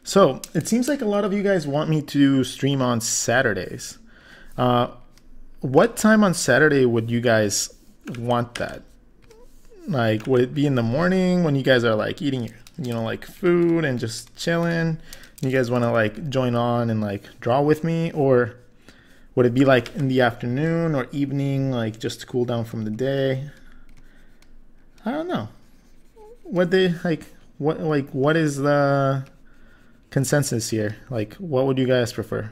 Speaker 1: So it seems like a lot of you guys want me to stream on Saturdays. What time on Saturday would you guys want that? Like, would it be in the morning when you guys are like eating, like food and just chilling? You guys want to like join on and like draw with me, or would it be like in the afternoon or evening, like just to cool down from the day? I don't know. What is the consensus here? Like, what would you guys prefer?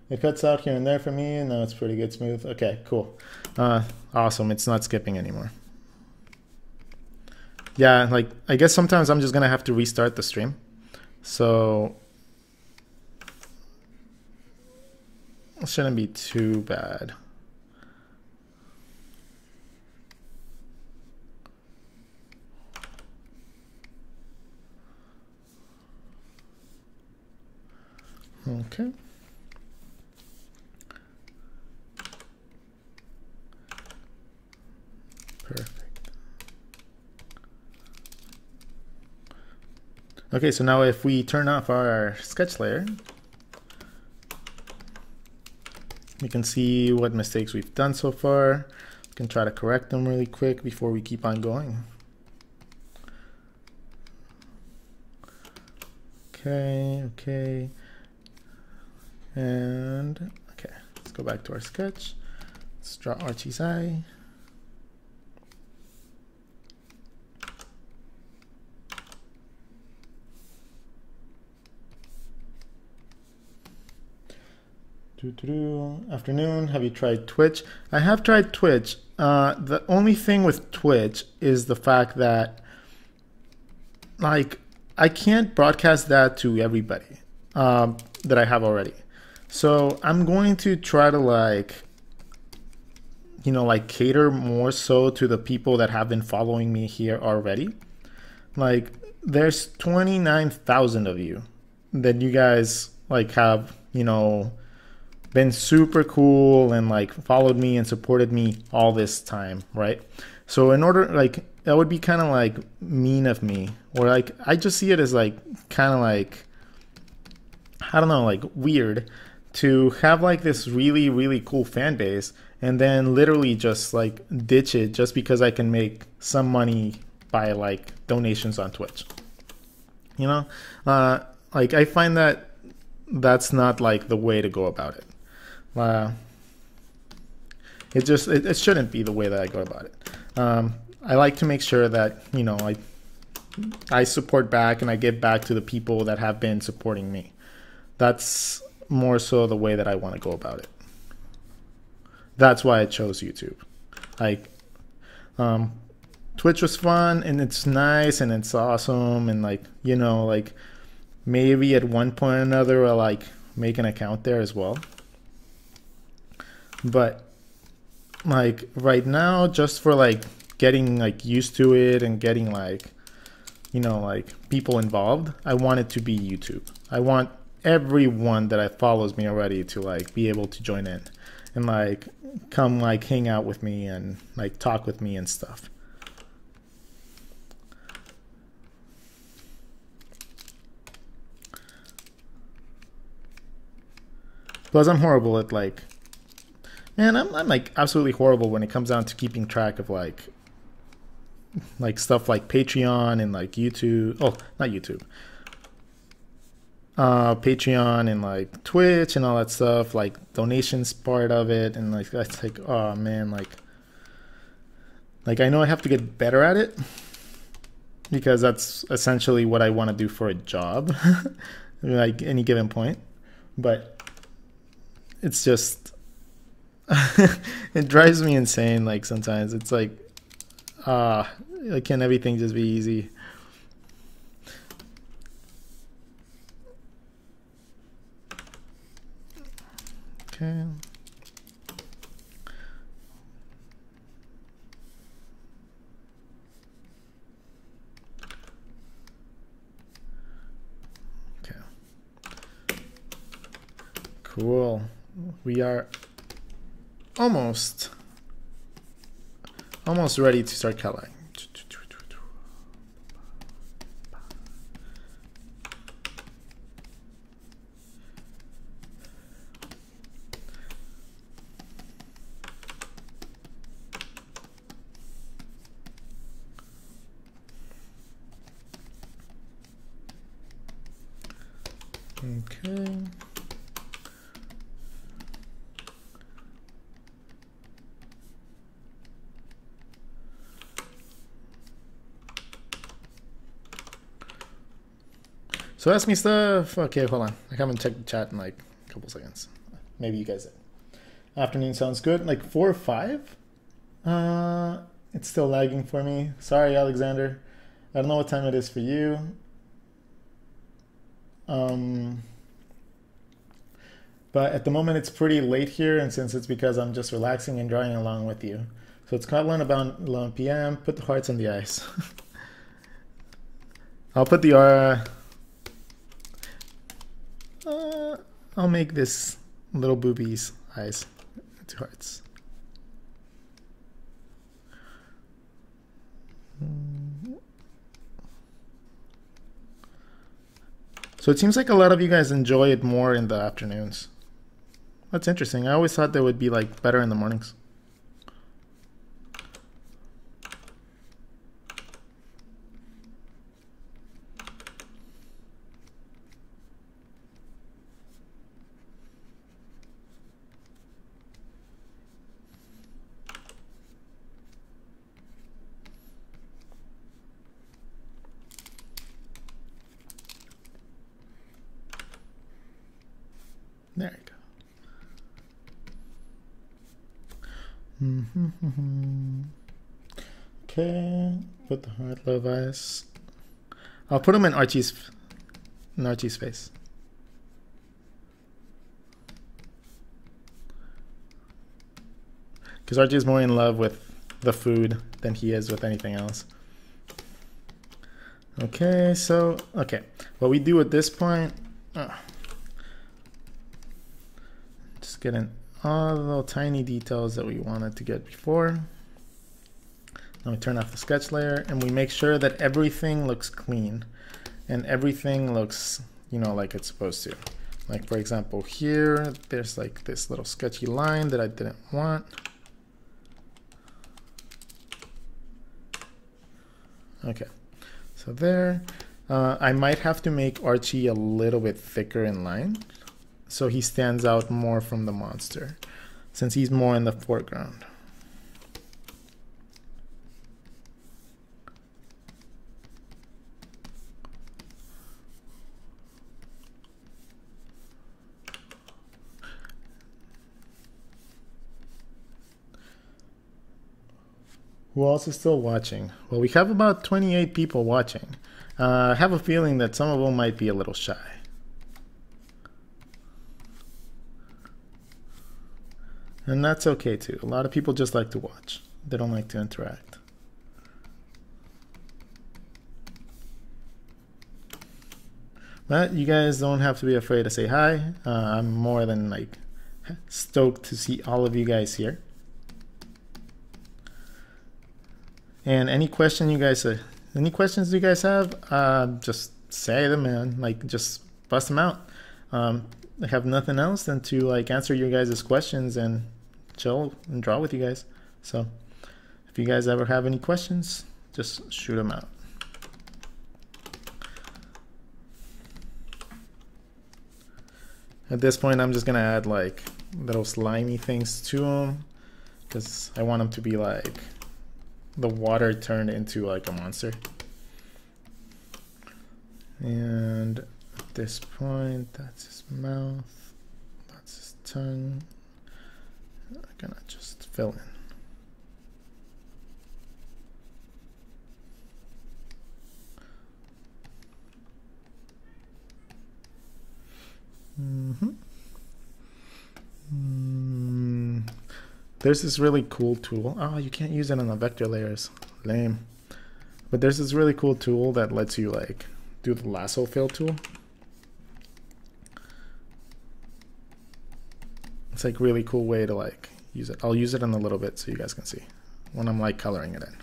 Speaker 1: It cuts out here and there for me, and now it's pretty good, smooth. Okay, cool. Awesome, it's not skipping anymore. Yeah, like, I guess sometimes I'm just gonna have to restart the stream. So, it shouldn't be too bad. Okay. Perfect. Okay, so now if we turn off our sketch layer, we can see what mistakes we've done so far. We can try to correct them really quick before we keep on going. Okay. And okay, let's go back to our sketch. Let's draw Archie's eye. Afternoon, have you tried Twitch? I have tried Twitch. The only thing with Twitch is the fact that like I can't broadcast that to everybody that I have already. So I'm going to try to like cater more so to the people that have been following me here already. Like there's 29,000 of you that you guys like have, been super cool and like followed me and supported me all this time, right? So in order, like, that would be kind of like mean of me, or like I just see it as like kind of like, I don't know, like weird to have like this really, really cool fan base and then literally just like ditch it just because I can make some money by like donations on Twitch. Like I find that that's not like the way to go about it. It shouldn't be the way that I go about it. I like to make sure that I I support back and I give back to the people that have been supporting me. That's more so the way that I want to go about it. That's why I chose YouTube. Like, Twitch was fun and it's nice and it's awesome, and like, you know, like maybe at one point or another I'll like make an account there as well. But like right now, just for like getting like used to it and getting like, you know, like people involved, I want it to be YouTube. I want everyone that follows me already to like be able to join in and like come like hang out with me and like talk with me and stuff. Plus I'm horrible at like, man, I'm like absolutely horrible when it comes down to keeping track of like stuff like Patreon and like YouTube. Oh, not YouTube. Patreon and like Twitch and all that stuff, like donations part of it, and like that's like, oh man, like I know I have to get better at it because that's essentially what I want to do for a job, like any given point. But it's just it drives me insane. Like sometimes it's like, can everything just be easy? Okay. Okay. Cool. We are almost ready to start coloring. Okay. So ask me stuff. Okay, hold on. I haven't checked the chat in like a couple seconds. Maybe you guys did. Afternoon sounds good. Like 4 or 5? It's still lagging for me. Sorry, Alexander. I don't know what time it is for you. But at the moment it's pretty late here, and since it's because I'm just relaxing and drawing along with you. So it's Scotland about 11 p.m. Put the hearts on the ice. I'll put the I'll make this little boobies eyes into hearts. So it seems like a lot of you guys enjoy it more in the afternoons. That's interesting. I always thought they would be like better in the mornings. There you go. Okay, put the heart, love eyes. I'll put them in Archie's face. Because Archie is more in love with the food than he is with anything else. Okay, so, okay. What we do at this point, just getting all the little tiny details that we wanted to get before. Now we turn off the sketch layer and we make sure that everything looks clean and everything looks, you know, like it's supposed to. Like for example, here, there's like this little sketchy line that I didn't want. Okay, so there, I might have to make Archie a little bit thicker in line so he stands out more from the monster, since he's more in the foreground. Who else is still watching? Well, we have about 28 people watching. I have a feeling that some of them might be a little shy. And that's okay too. A lot of people just like to watch. They don't like to interact. But you guys don't have to be afraid to say hi. I'm more than like stoked to see all of you guys here. And any questions you guys have, just say them, man. Like, just bust them out. I have nothing else than to like answer your guys' questions and chill and draw with you guys. So if you guys ever have any questions, just shoot them out. At this point, I'm just gonna add like little slimy things to them because I want them to be like the water turned into like a monster. And at this point, that's his mouth, that's his tongue. I'm gonna just fill in. There's this really cool tool. Oh, you can't use it on the vector layers. Lame. But there's this really cool tool that lets you like do the lasso fill tool. It's like really cool way to like use it. I'll use it in a little bit so you guys can see when I'm like coloring it in.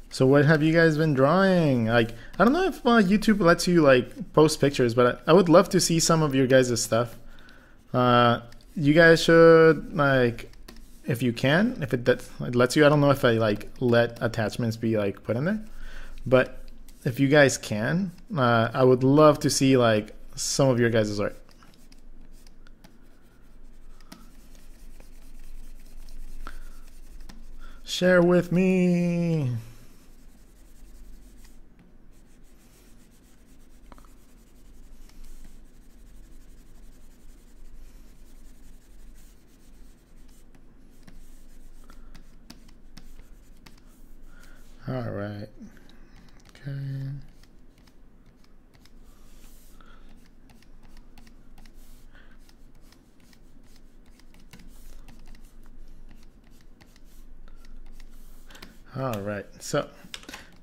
Speaker 1: So what have you guys been drawing? Like, I don't know if YouTube lets you like post pictures, but I would love to see some of your guys' stuff. You guys should, like, if you can, if it lets you. I don't know if I like let attachments be like put in there, but if you guys can, I would love to see like some of your guys' art. Share with me. All right. Okay. All right. So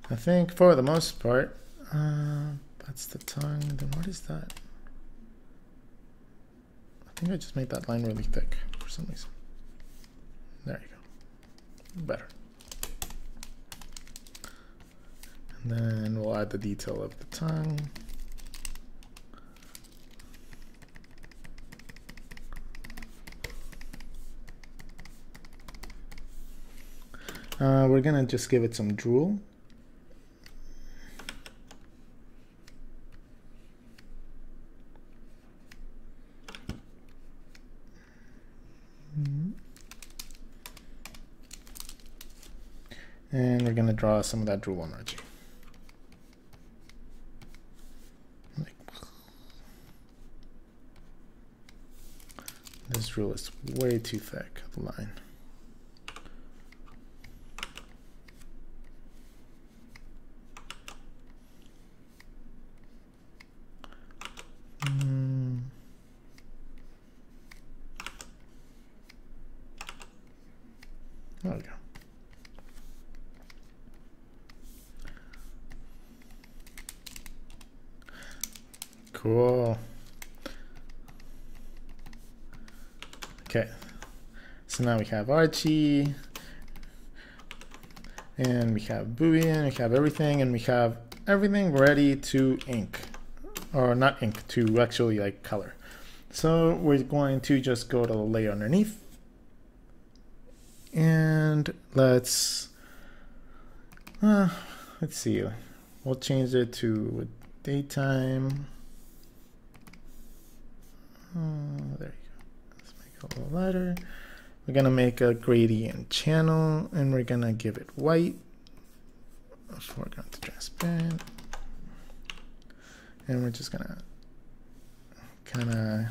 Speaker 1: I think for the most part, that's the tongue. Then what is that? I think I just made that line really thick for some reason. There you go. Better. And then we'll add the detail of the tongue. We're gonna just give it some drool. And we're gonna draw some of that drool on Archie. This drool is way too thick, the line. There we go. Cool. Okay, so now we have Archie, and we have Boolean, we have everything, and we have everything ready to ink, or not ink, to actually like color. So we're going to just go to the layer underneath, and let's see, we'll change it to daytime. There you go. Let's make it a little lighter. We're gonna make a gradient channel, and we're gonna give it white. foreground to transparent. And we're just gonna kind of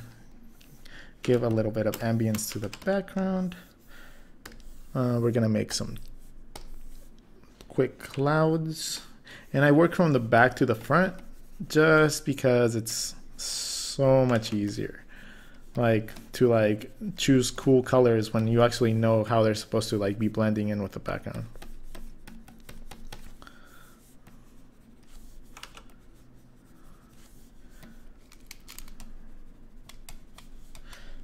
Speaker 1: give a little bit of ambience to the background. We're gonna make some quick clouds. And I work from the back to the front just because it's so much easier. Like to like choose cool colors when you actually know how they're supposed to like be blending in with the background.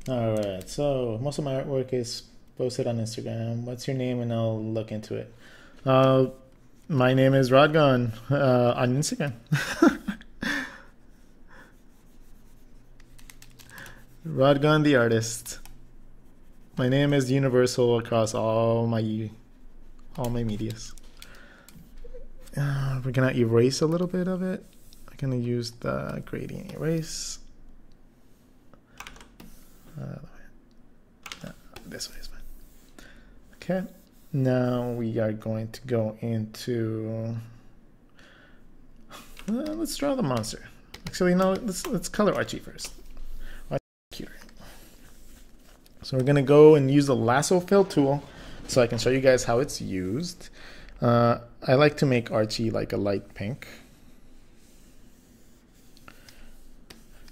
Speaker 1: All right, so most of my artwork is posted on Instagram. What's your name? And I'll look into it. My name is Rodgon on Instagram. Rodgon the artist. My name is universal across all my medias. We're gonna erase a little bit of it. I'm gonna use the gradient erase. This way is fine. Okay, now we are going to go into. Let's draw the monster. Actually, no. Let's color Archie first. Cuter. So we're gonna go and use the lasso fill tool, so I can show you guys how it's used. I like to make Archie like a light pink.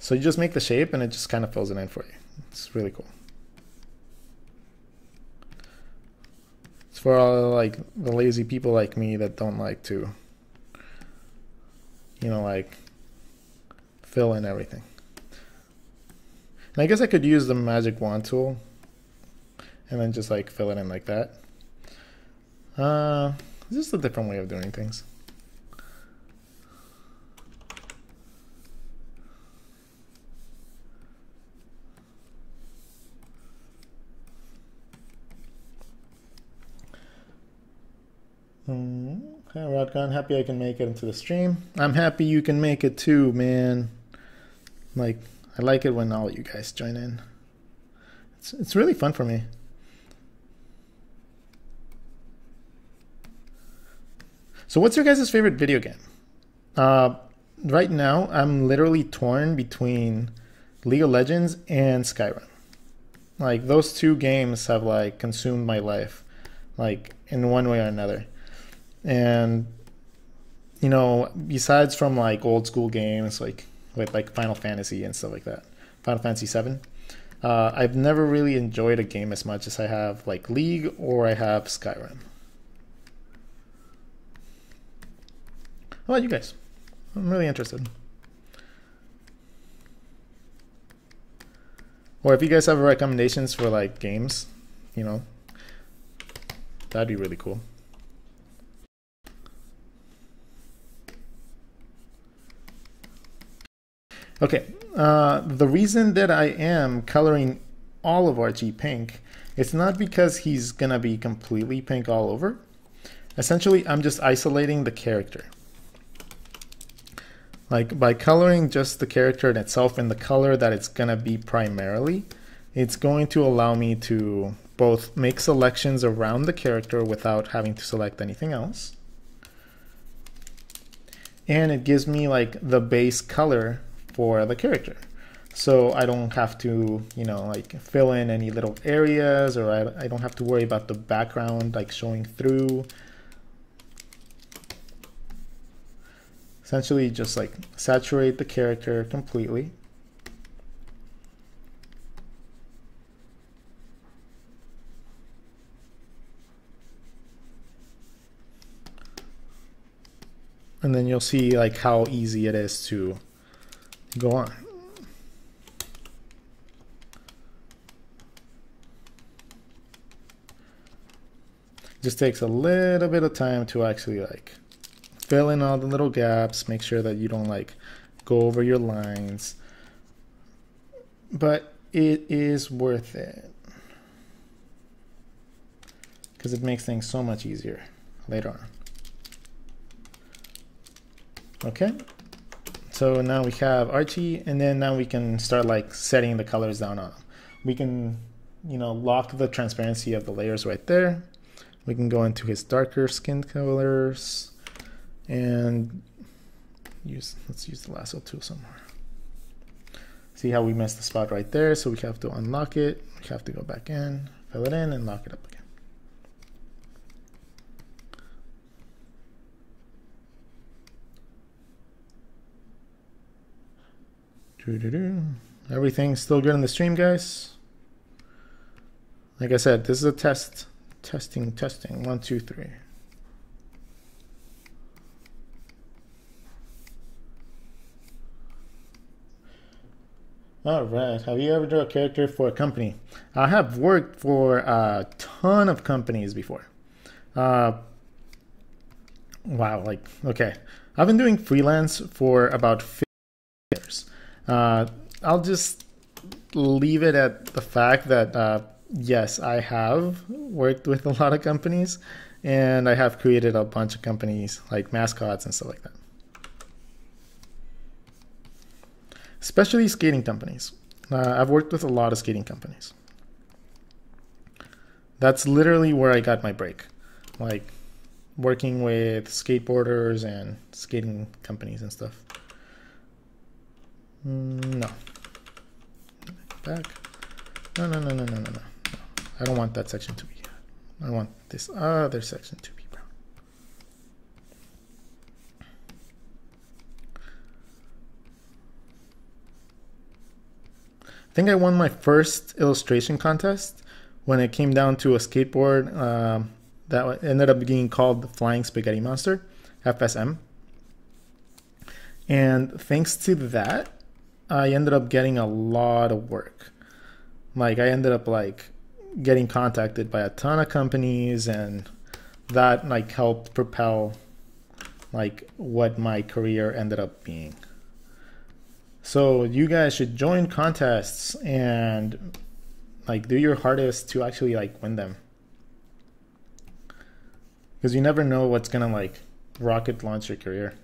Speaker 1: So you just make the shape, and it just kind of fills it in for you. It's really cool. It's for all like the lazy people like me that don't like to, you know, like fill in everything. And I guess I could use the magic wand tool and then just like fill it in like that. It's just a different way of doing things. Hi Rodgon, happy I can make it into the stream. I'm happy you can make it too, man. Like, I like it when all you guys join in. It's really fun for me. So what's your guys' favorite video game? Right now, I'm literally torn between League of Legends and Skyrim. Like, those two games have like consumed my life, like in one way or another. And you know, besides from like old school games like with like Final Fantasy and stuff like that, Final Fantasy 7, I've never really enjoyed a game as much as I have like League or I have Skyrim. How about you guys? I'm really interested. Or if you guys have recommendations for like games, you know, that'd be really cool. Okay, the reason that I am coloring all of Archie pink, it's not because he's gonna be completely pink all over. Essentially, I'm just isolating the character. Like by coloring just the character in itself and the color that it's gonna be primarily, it's going to allow me to both make selections around the character without having to select anything else. And it gives me like the base color for the character. So I don't have to, you know, like fill in any little areas, or I don't have to worry about the background like showing through. Essentially just like saturate the character completely. And then you'll see like how easy it is to go on. Just takes a little bit of time to actually like fill in all the little gaps, make sure that you don't like go over your lines, but it is worth it because it makes things so much easier later on. Okay, so now we have Archie, and then now we can start like setting the colors down on him. We can, you know, lock the transparency of the layers right there. We can go into his darker skin colors. and let's use the lasso tool somewhere. See how we missed the spot right there, so we have to unlock it. We have to go back in, fill it in, and lock it up again. Everything's still good in the stream, guys. Like I said, this is a test. Testing. 1, 2, 3. All right. Have you ever drawn a character for a company? I have worked for a ton of companies before. Wow. Like, okay. I've been doing freelance for about 50 years. I'll just leave it at the fact that yes, I have worked with a lot of companies, and I have created a bunch of companies like mascots and stuff like that. Especially skating companies. I've worked with a lot of skating companies. That's literally where I got my break. Like working with skateboarders and skating companies and stuff. No. Back. No. I don't want that section to be. I want this other section to be brown. I think I won my first illustration contest when it came down to a skateboard that ended up being called the Flying Spaghetti Monster, FSM. And thanks to that, I ended up getting a lot of work. Like I ended up like getting contacted by a ton of companies, and that like helped propel like what my career ended up being. So you guys should join contests and like do your hardest to actually like win them, because you never know what's gonna like rocket launch your career.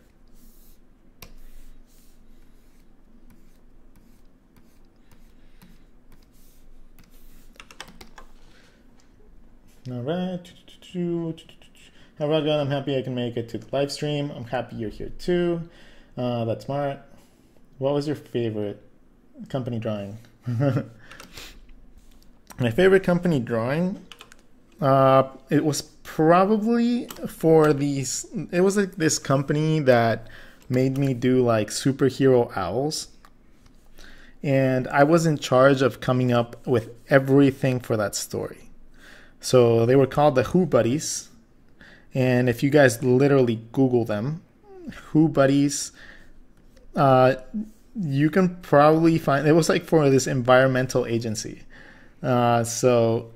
Speaker 1: All right. Hi, Rodgon. I'm happy I can make it to the live stream. I'm happy you're here too. That's smart. What was your favorite company drawing? My favorite company drawing, it was probably for these. It was like this company that made me do like superhero owls, and I was in charge of coming up with everything for that story. So they were called the Who Buddies, and if you guys literally Google them, Who Buddies, you can probably find, it was like for this environmental agency. So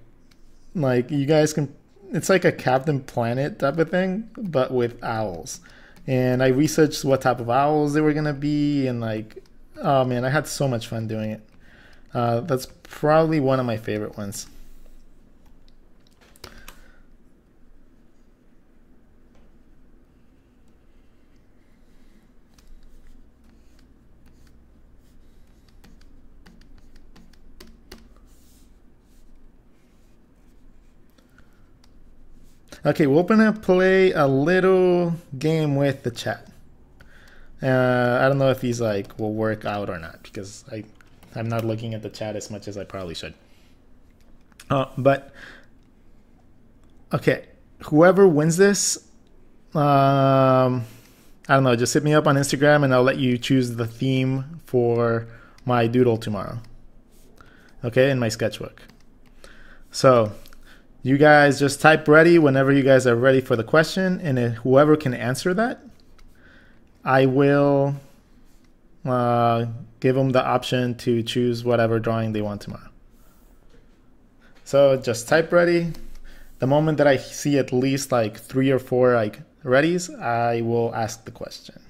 Speaker 1: like you guys can, it's like a Captain Planet type of thing, but with owls. And I researched what type of owls they were going to be, and like, oh man, I had so much fun doing it. That's probably one of my favorite ones. Okay, we're gonna play a little game with the chat. I don't know if these like will work out or not, because I'm not looking at the chat as much as I probably should. But okay, whoever wins this, I don't know, just hit me up on Instagram and I'll let you choose the theme for my doodle tomorrow. Okay, in my sketchbook. So you guys just type ready whenever you guys are ready for the question, and then whoever can answer that, I will give them the option to choose whatever drawing they want tomorrow. So just type ready. The moment that I see at least like 3 or 4 like readies, I will ask the question.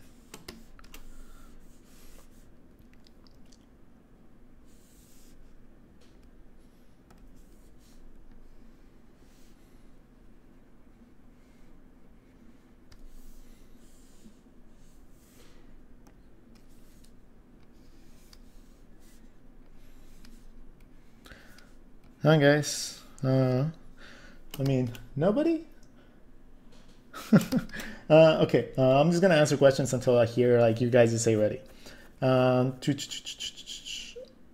Speaker 1: Hi guys. I mean, nobody? Okay, I'm just gonna answer questions until I hear like you guys say ready.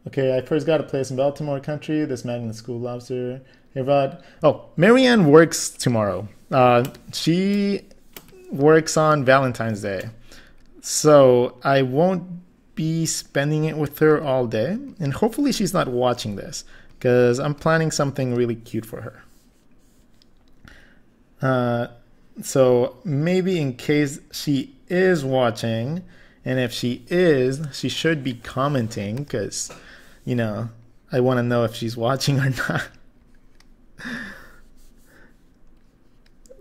Speaker 1: Okay, I first got a place in Baltimore country. This magnet school lobster. Hey Rod. Oh, Marianne works tomorrow. She works on Valentine's Day, so I won't be spending it with her all day. And hopefully she's not watching this because I'm planning something really cute for her. So maybe in case she is watching, and if she is, she should be commenting because, you know, I want to know if she's watching or not.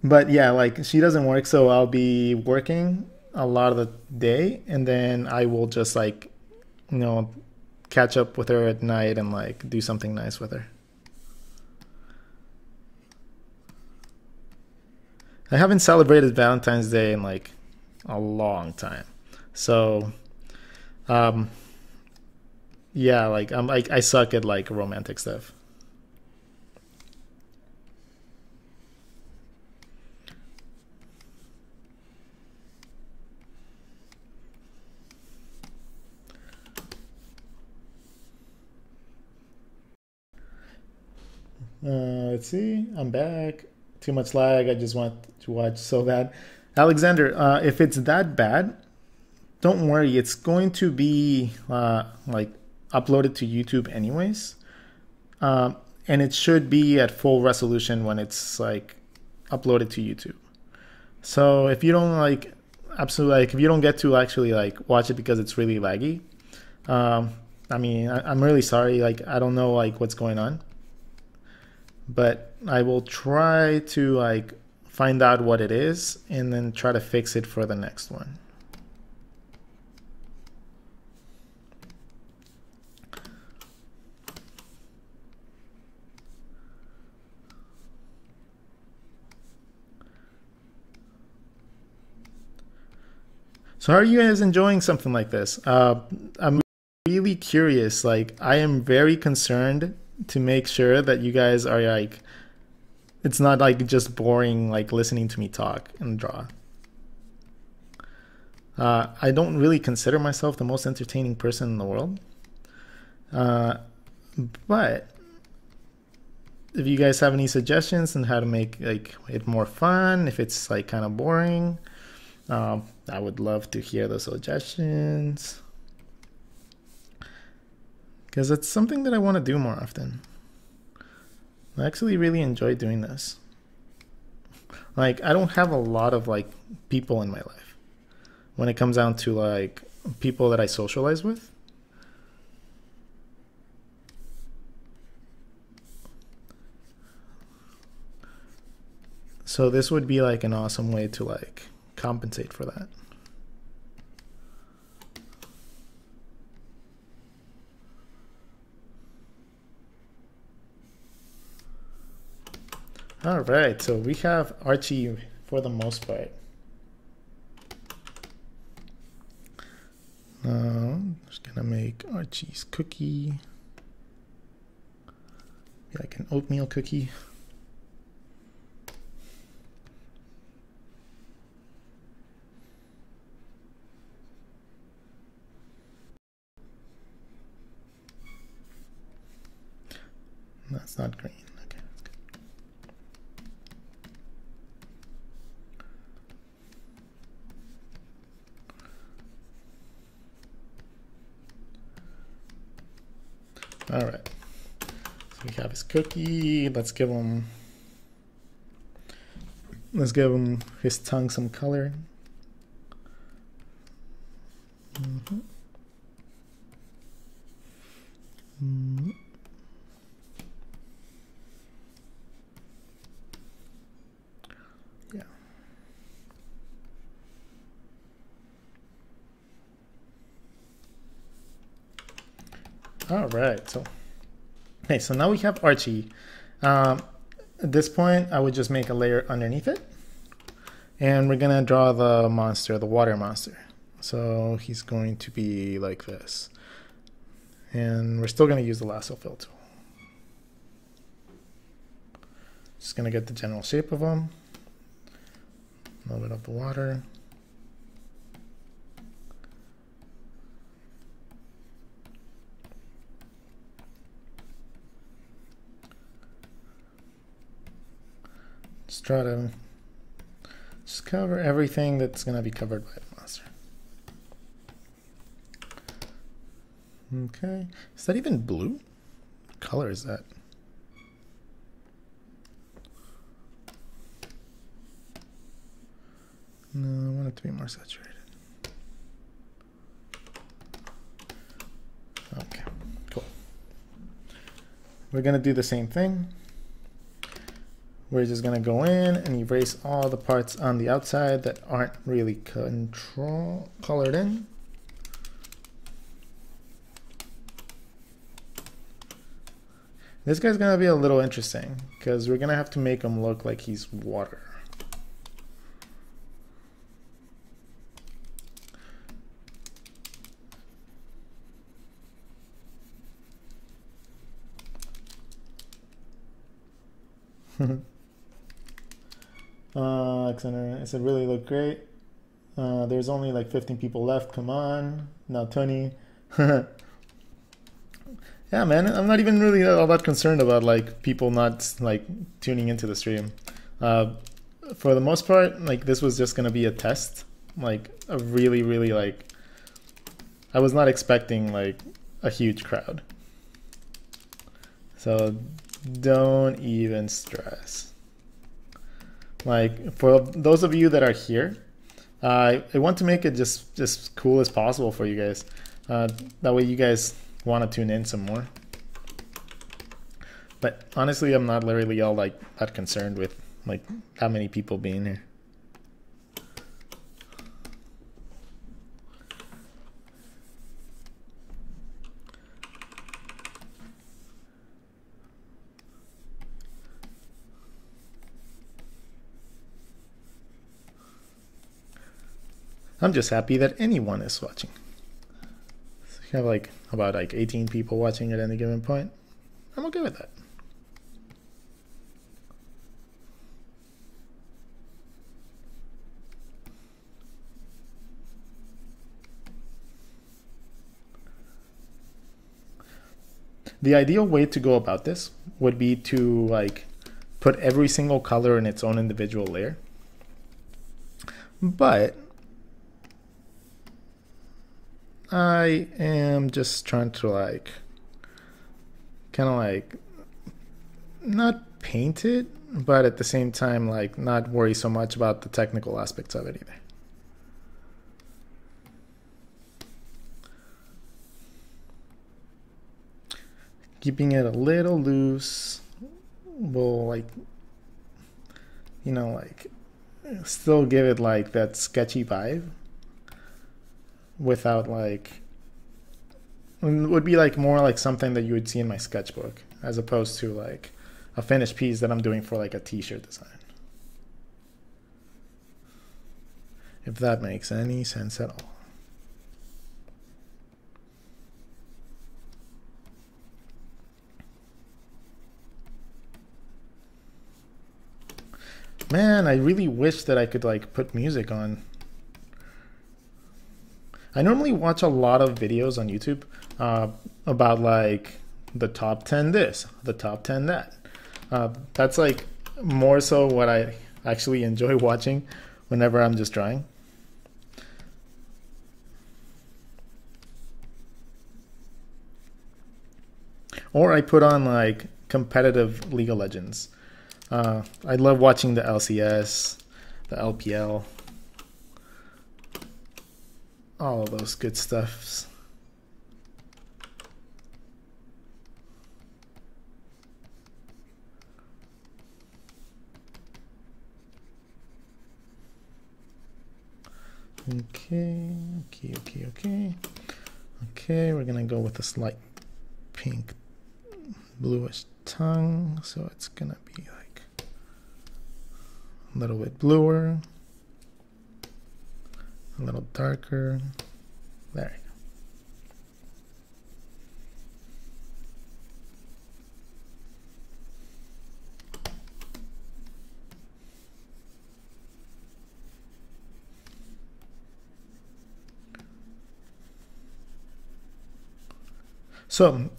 Speaker 1: But yeah, like she doesn't work, so I'll be working a lot of the day, and then I will just like, you know, catch up with her at night and like do something nice with her. I haven't celebrated Valentine's Day in like a long time. So, yeah, like I suck at like romantic stuff. Let's see. I'm back. Too much lag. I just want to watch so bad. Alexander, if it's that bad, don't worry. It's going to be like uploaded to YouTube anyways, and it should be at full resolution when it's like uploaded to YouTube. So if you don't like absolutely like if you don't get to actually like watch it because it's really laggy, I mean I'm really sorry. Like I don't know like what's going on, but I will try to like find out what it is and then try to fix it for the next one. So how are you guys enjoying something like this? I'm really curious. Like I am very concerned to make sure that you guys are like, it's not like just boring like listening to me talk and draw. I don't really consider myself the most entertaining person in the world. But if you guys have any suggestions on how to make like it more fun, if it's like kind of boring, I would love to hear those suggestions because it's something that I want to do more often. I actually really enjoy doing this. Like I don't have a lot of like people in my life when it comes down to like people that I socialize with. So this would be like an awesome way to like compensate for that. All right, so we have Archie for the most part. Just gonna make Archie's cookie. Maybe like an oatmeal cookie. That's not green. Okay, that's good. All right. So we have his cookie. Let's give him his tongue some color. Mm-hmm. Mm-hmm. Yeah. All right. So, okay. So now we have Archie. At this point, I would just make a layer underneath it, and we're gonna draw the monster, the water monster. So he's going to be like this, and we're still gonna use the lasso fill tool. Just gonna get the general shape of him. A little bit of the water. Just try to just cover everything that's going to be covered by the monster. Okay. Is that even blue? What color is that? No, I want it to be more saturated. Okay, cool. We're going to do the same thing. We're just going to go in and erase all the parts on the outside that aren't really colored in. This guy's going to be a little interesting because we're going to have to make him look like he's water. Alexander, I said, really look great. There's only like 15 people left. Come on. Now, Tony. Yeah, man, I'm not even really all that concerned about like people not like tuning into the stream. For the most part, like this was just gonna be a test. Like a really like, I was not expecting like a huge crowd. So don't even stress. Like for those of you that are here, I want to make it just cool as possible for you guys. That way you guys want to tune in some more. But honestly, I'm not really all like that concerned with like how many people being here. I'm just happy that anyone is watching. So you have like about like 18 people watching at any given point. I'm okay with that. The ideal way to go about this would be to like put every single color in its own individual layer. But I am just trying to like kind of like not paint it, but at the same time like not worry so much about the technical aspects of it either. Keeping it a little loose will like, you know, like still give it like that sketchy vibe without like, it would be like more like something that you would see in my sketchbook as opposed to like a finished piece that I'm doing for like a t-shirt design. If that makes any sense at all. Man, I really wish that I could like put music on. I normally watch a lot of videos on YouTube about like the top 10 this, the top 10 that. That's like more so what I actually enjoy watching whenever I'm just drawing. Or I put on like competitive League of Legends. I love watching the LCS, the LPL, all of those good stuffs. Okay, we're gonna go with a slight pink bluish tongue, so it's gonna be like a little bit bluer, a little darker. There you So,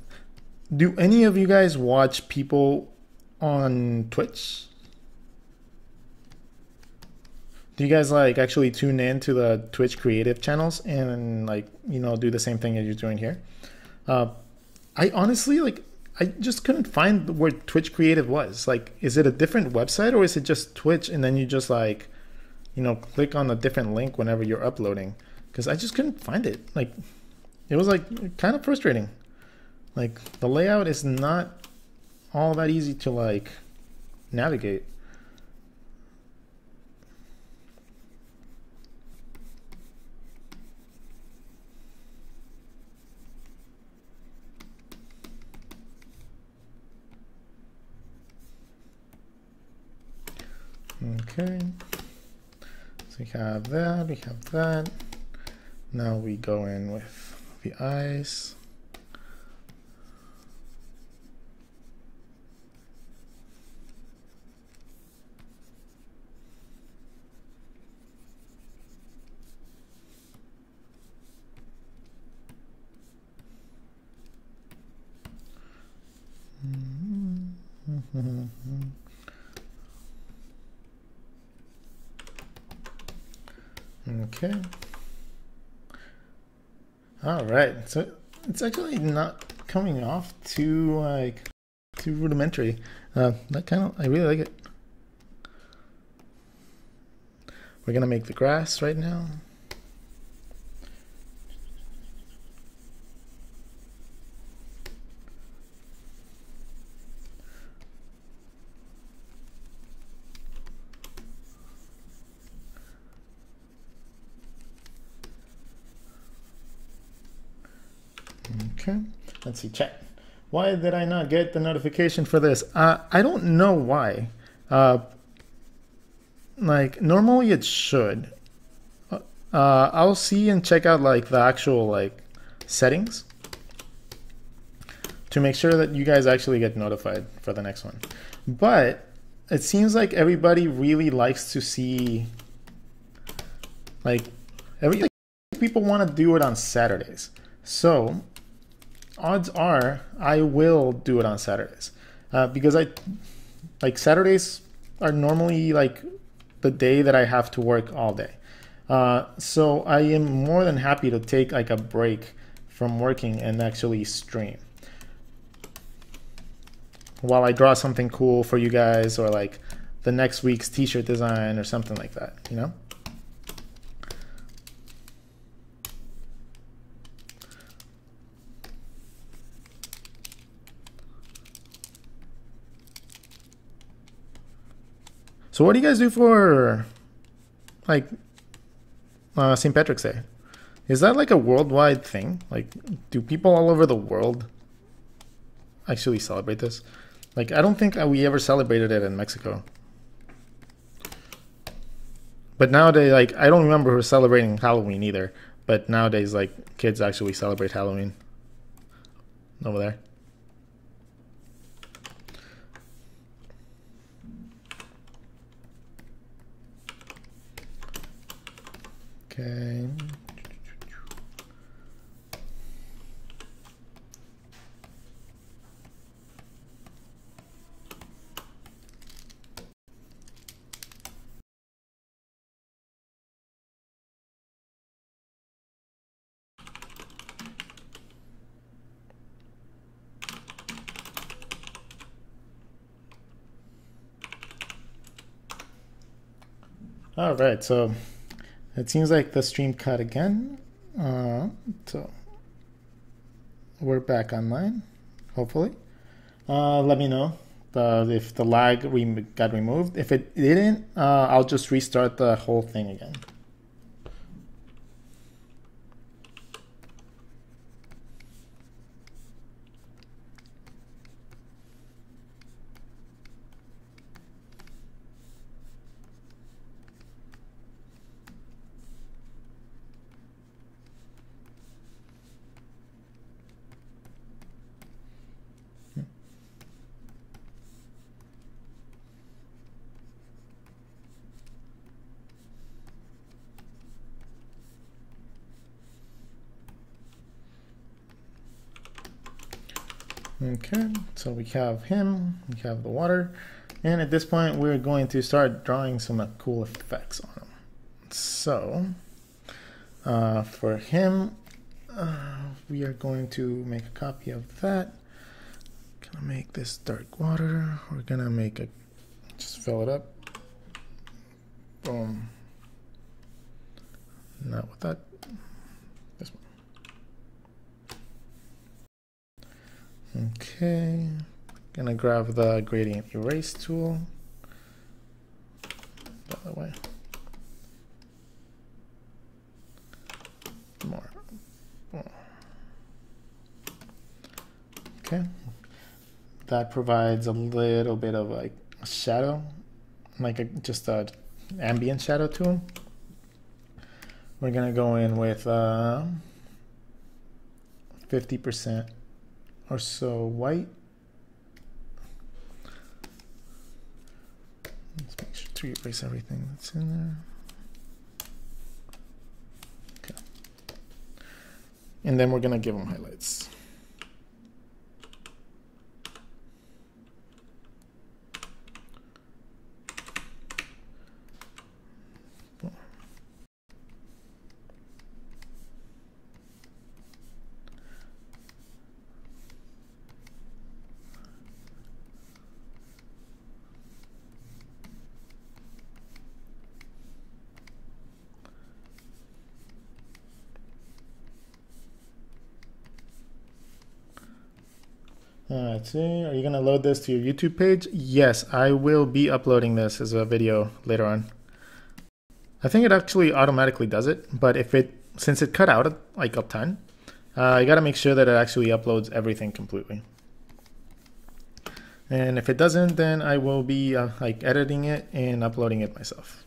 Speaker 1: do any of you guys watch people on Twitch? Do you guys like actually tune in to the Twitch creative channels and like, you know, do the same thing as you're doing here? I honestly like, I just couldn't find where Twitch creative was. Like, is it a different website or is it just Twitch and then you just like, you know, click on a different link whenever you're uploading? Because I just couldn't find it. Like, it was like kind of frustrating. Like, the layout is not all that easy to like navigate. Okay, so we have that, we have that. Now we go in with the eyes. Okay. All right. So it's actually not coming off too like too rudimentary. That kind of, I really like it. We're gonna make the grass right now. Okay, let's see, chat. Why did I not get the notification for this? I don't know why. Like, normally it should. I'll see and check out like the actual like settings to make sure that you guys actually get notified for the next one. But it seems like everybody really likes to see, like, people want to do it on Saturdays. So odds are I will do it on Saturdays because Saturdays are normally like the day that I have to work all day. So I am more than happy to take like a break from working and actually stream while I draw something cool for you guys, or like the next week's t-shirt design or something like that, you know? So what do you guys do for like St. Patrick's Day? Is that like a worldwide thing? Like, do people all over the world actually celebrate this? Like, I don't think we ever celebrated it in Mexico. But nowadays, like, I don't remember who was celebrating Halloween either. But nowadays, like, kids actually celebrate Halloween over there. Okay. All right, so it seems like the stream cut again. So we're back online, hopefully. Let me know if the lag got removed. If it didn't, I'll just restart the whole thing again. Okay, so we have him, we have the water, and at this point we're going to start drawing some cool effects on him. So for him, we are going to make a copy of that. Gonna make this dark water. We're gonna make a, just fill it up. Boom. Not with that. This one. Okay. Gonna grab the gradient erase tool. The other way. More. Boom. Okay. That provides a little bit of like a shadow, like just a ambient shadow to him. We're gonna go in with 50% or so white. Let's make sure to erase everything that's in there. Okay. And then we're gonna give them highlights. Let's see, are you gonna load this to your YouTube page? Yes, I will be uploading this as a video later on. I think it actually automatically does it, but since it cut out like a ton, you gotta make sure that it actually uploads everything completely. And if it doesn't, then I will be like editing it and uploading it myself.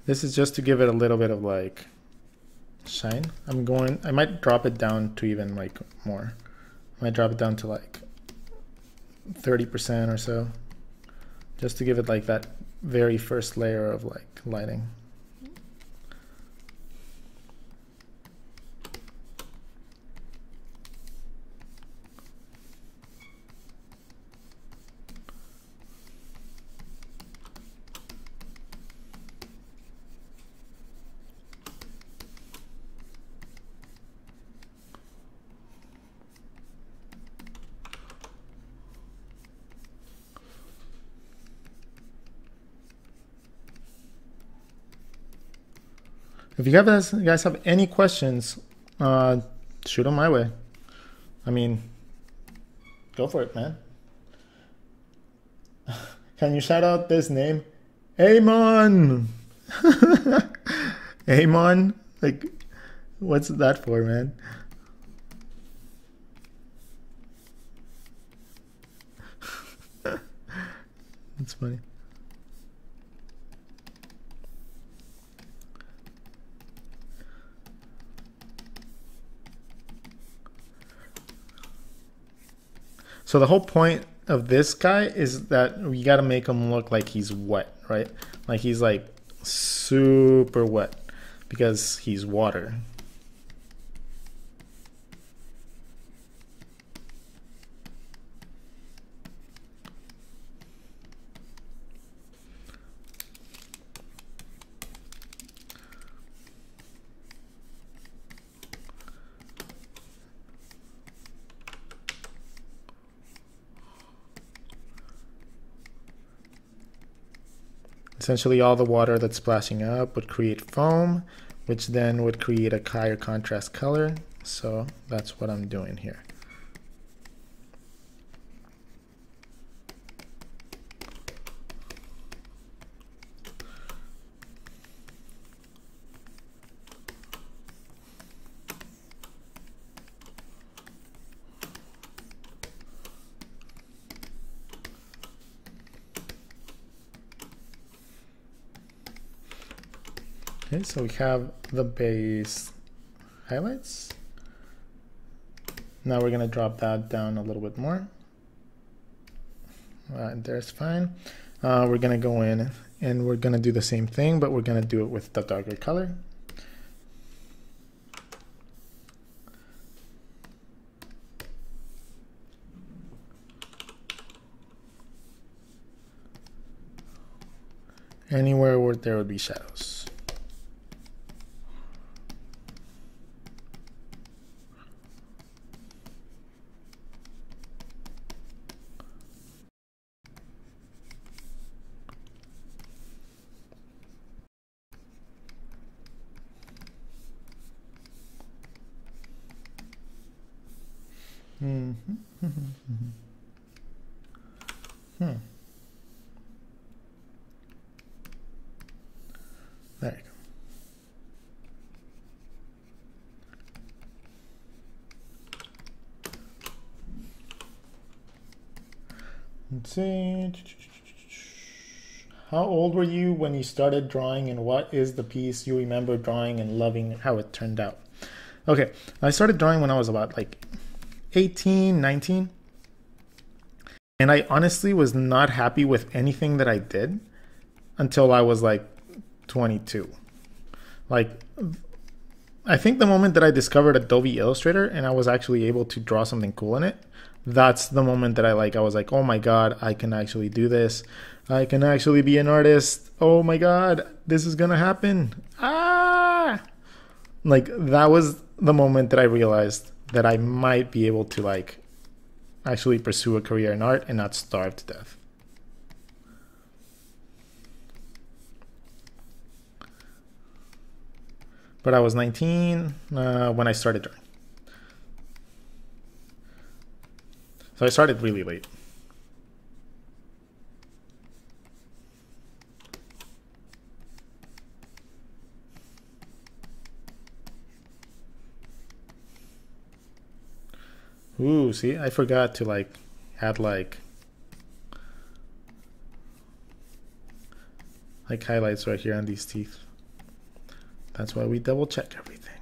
Speaker 1: This is just to give it a little bit of like shine. I might drop it down to even like more. I might drop it down to like 30% or so, just to give it like that very first layer of like lighting. If you guys have any questions, shoot them my way. I mean, go for it, man. Can you shout out this name? Amon! Amon? Like, what's that for, man? That's funny. So the whole point of this guy is that we got to make him look like he's wet, right? Like he's like super wet because he's water. Essentially, all the water that's splashing up would create foam, which then would create a higher contrast color. So that's what I'm doing here. Okay, so we have the base highlights. Now we're gonna drop that down a little bit more. There's fine. We're gonna go in and we're gonna do the same thing, but we're gonna do it with the darker color. Anywhere where there would be shadows. There you go. Let's see. How old were you when you started drawing, and what is the piece you remember drawing and loving how it turned out? Okay, I started drawing when I was about like 18, 19. And I honestly was not happy with anything that I did until I was like 22. Like, I think the moment that I discovered Adobe Illustrator and I was actually able to draw something cool in it, that's the moment that I was like, oh my God, I can actually do this. I can actually be an artist. Oh my God, this is gonna happen. Ah! Like, that was the moment that I realized that I might be able to like actually pursue a career in art and not starve to death. But I was 19 when I started drawing. So I started really late. Ooh, see, I forgot to like add like highlights right here on these teeth. That's why we double check everything.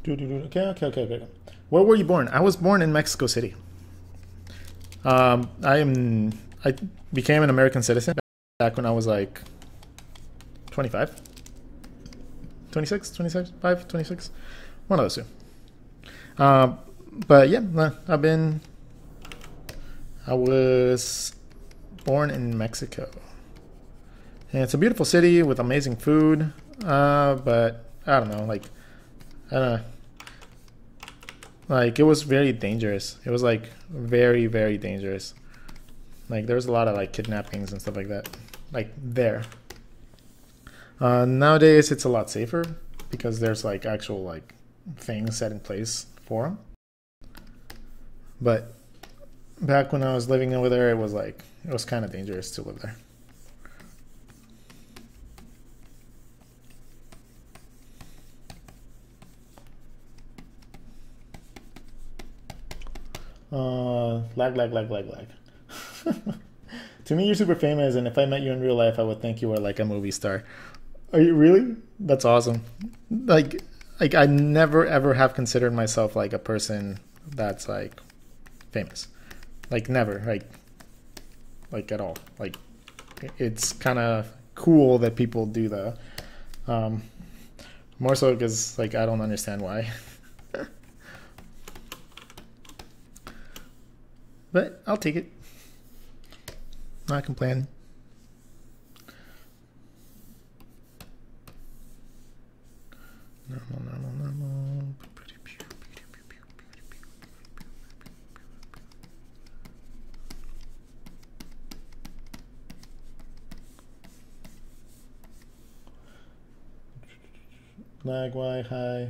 Speaker 1: Okay. Where were you born? I was born in Mexico City. I became an American citizen back when I was like 25, 26, 25, 26, one of those two. But yeah, I was born in Mexico. And it's a beautiful city with amazing food. But I don't know, like it was very dangerous. It was like very, very dangerous. Like there was a lot of like kidnappings and stuff like that. Like there. Nowadays it's a lot safer because there's like actual like things set in place for them. But back when I was living over there, it was kind of dangerous to live there. Lag. To me, you're super famous, and if I met you in real life, I would think you were like a movie star. Are you really? That's awesome. Like I never ever have considered myself like a person that's like famous. Like never, like at all. Like it's kind of cool that people do that. More so because like I don't understand why. But I'll take it. Not complaining. Normal. Lagwai, hi.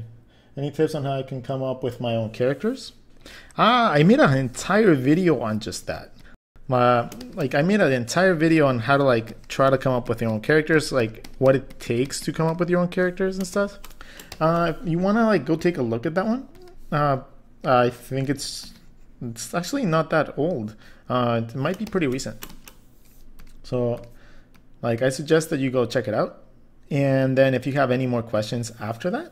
Speaker 1: Any tips on how I can come up with my own characters? I made an entire video on just that. I made an entire video on how to like try to come up with your own characters, like what it takes to come up with your own characters and stuff. If you want to like go take a look at that one, I think it's actually not that old. It might be pretty recent. So like I suggest that you go check it out. And then if you have any more questions after that,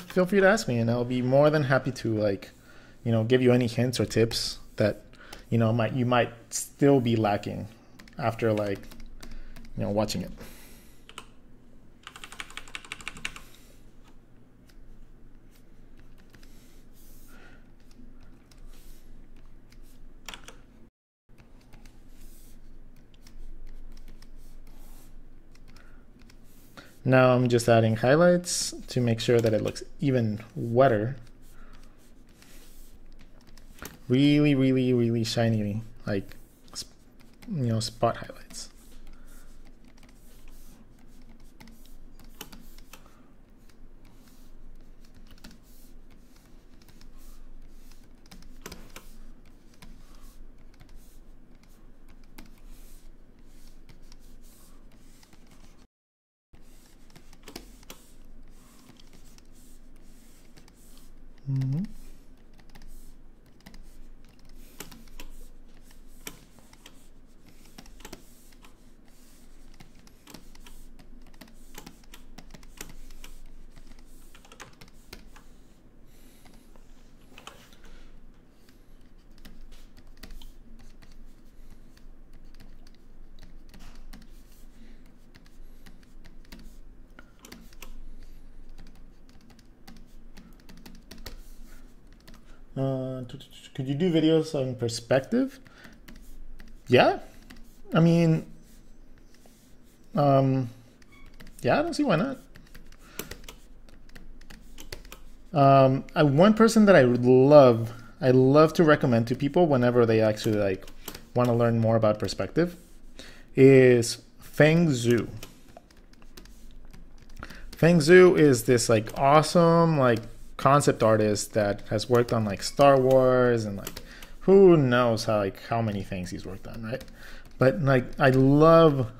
Speaker 1: feel free to ask me and I'll be more than happy to like, give you any hints or tips that, you might still be lacking after like, watching it. Now I'm just adding highlights to make sure that it looks even wetter. Really, really, really shiny, like, spot highlights. Mm-hmm. Could you do videos on perspective? Yeah, I mean, yeah, I don't see why not. One person that I love to recommend to people whenever they actually like want to learn more about perspective is Feng Zhu. Feng Zhu is this like awesome like concept artist that has worked on like Star Wars and like who knows how many things he's worked on, right? But like I love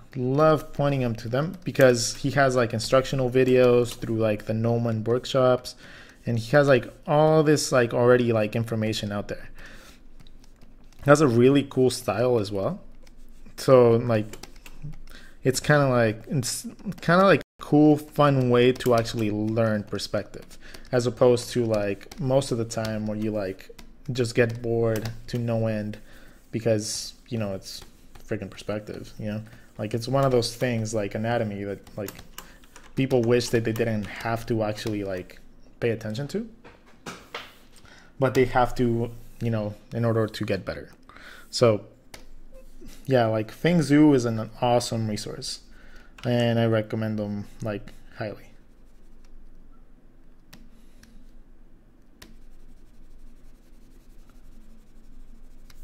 Speaker 1: pointing him to them because he has like instructional videos through like the Gnomon workshops, and he has like all this like already like information out there. He has a really cool style as well. So like it's kind of like cool, fun way to actually learn perspective, as opposed to like most of the time where you like just get bored to no end because it's freaking perspective. Like it's one of those things like anatomy that like people wish that they didn't have to actually like pay attention to, but they have to in order to get better. So yeah, like Feng Zhu is an awesome resource and I recommend them like highly.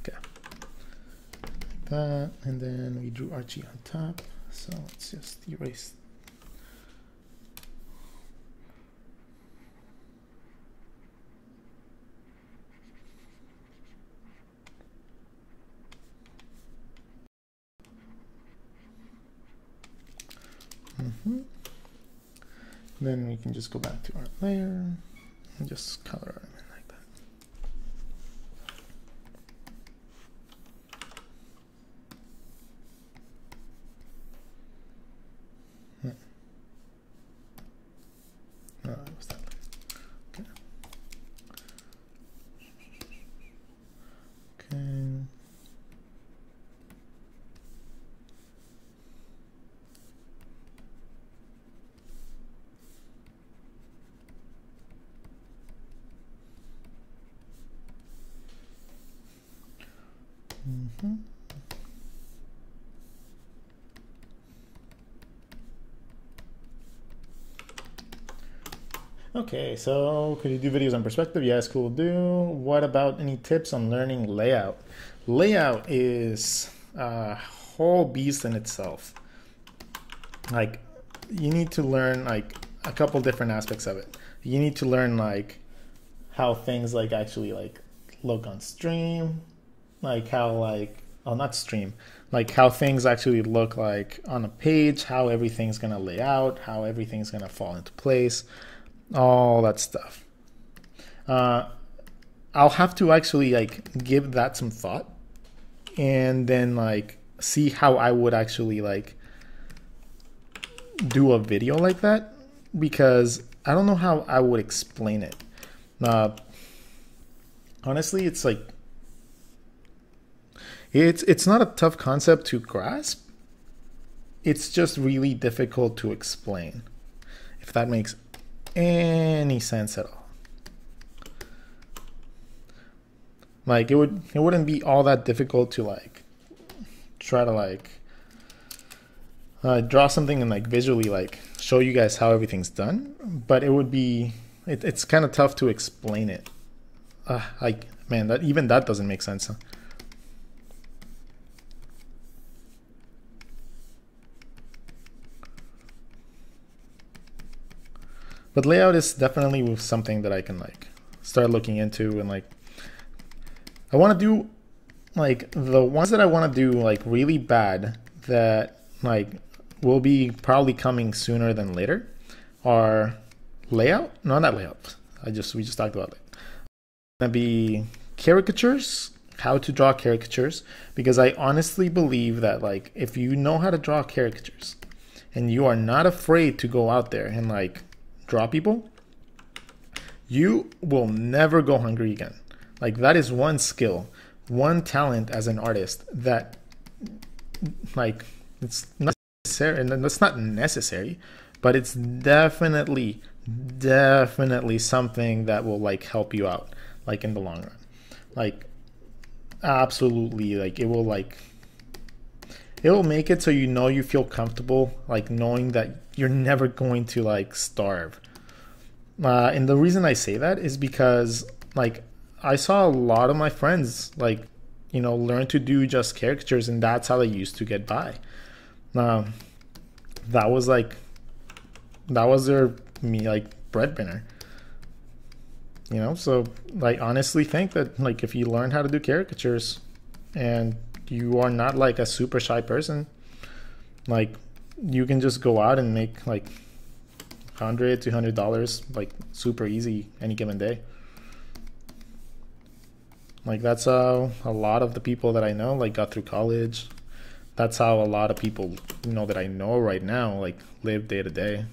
Speaker 1: Okay, like that, and then we drew Archie on top. So let's just erase. Then we can just go back to our layer and just color them in like that. It was that. Okay. Okay. Okay, so could you do videos on perspective? Yes, cool, do. What about any tips on learning layout? Layout is a whole beast in itself. Like you need to learn like a couple different aspects of it. You need to learn like how things like actually like look on stream, like how like, oh, not stream, like how things actually look like on a page, how everything's gonna lay out, how everything's gonna fall into place, all that stuff. I'll have to actually like give that some thought and then like see how I would actually like do a video like that, because I don't know how I would explain it. Honestly, it's like it's not a tough concept to grasp. It's just really difficult to explain, if that makes any sense at all. Like it wouldn't be all that difficult to like try to like draw something and like visually like show you guys how everything's done, but it would be it's kind of tough to explain it. Like, man, that even that doesn't make sense. Huh? But layout is definitely something that I can like start looking into, and like I want to do like the ones that I want to do like really bad that like will be probably coming sooner than later are layout. No, not layout. We just talked about it. Gonna be caricatures, how to draw caricatures, because I honestly believe that like if you know how to draw caricatures and you are not afraid to go out there and like draw people, you will never go hungry again. Like that is one skill, one talent as an artist that like it's not necessary, and that's not necessary, but it's definitely something that will like help you out like in the long run. Like absolutely, like it will make it so you know you feel comfortable like knowing that you're never going to like starve. And the reason I say that is because like I saw a lot of my friends like, you know, learn to do just caricatures, and that's how they used to get by. That was their breadwinner, you know. So like honestly think that like if you learn how to do caricatures and you are not like a super shy person, like you can just go out and make like $100-$200 like super easy any given day. Like that's how a lot of the people that I know like got through college. That's how a lot of people, you know, that I know right now like live day to day.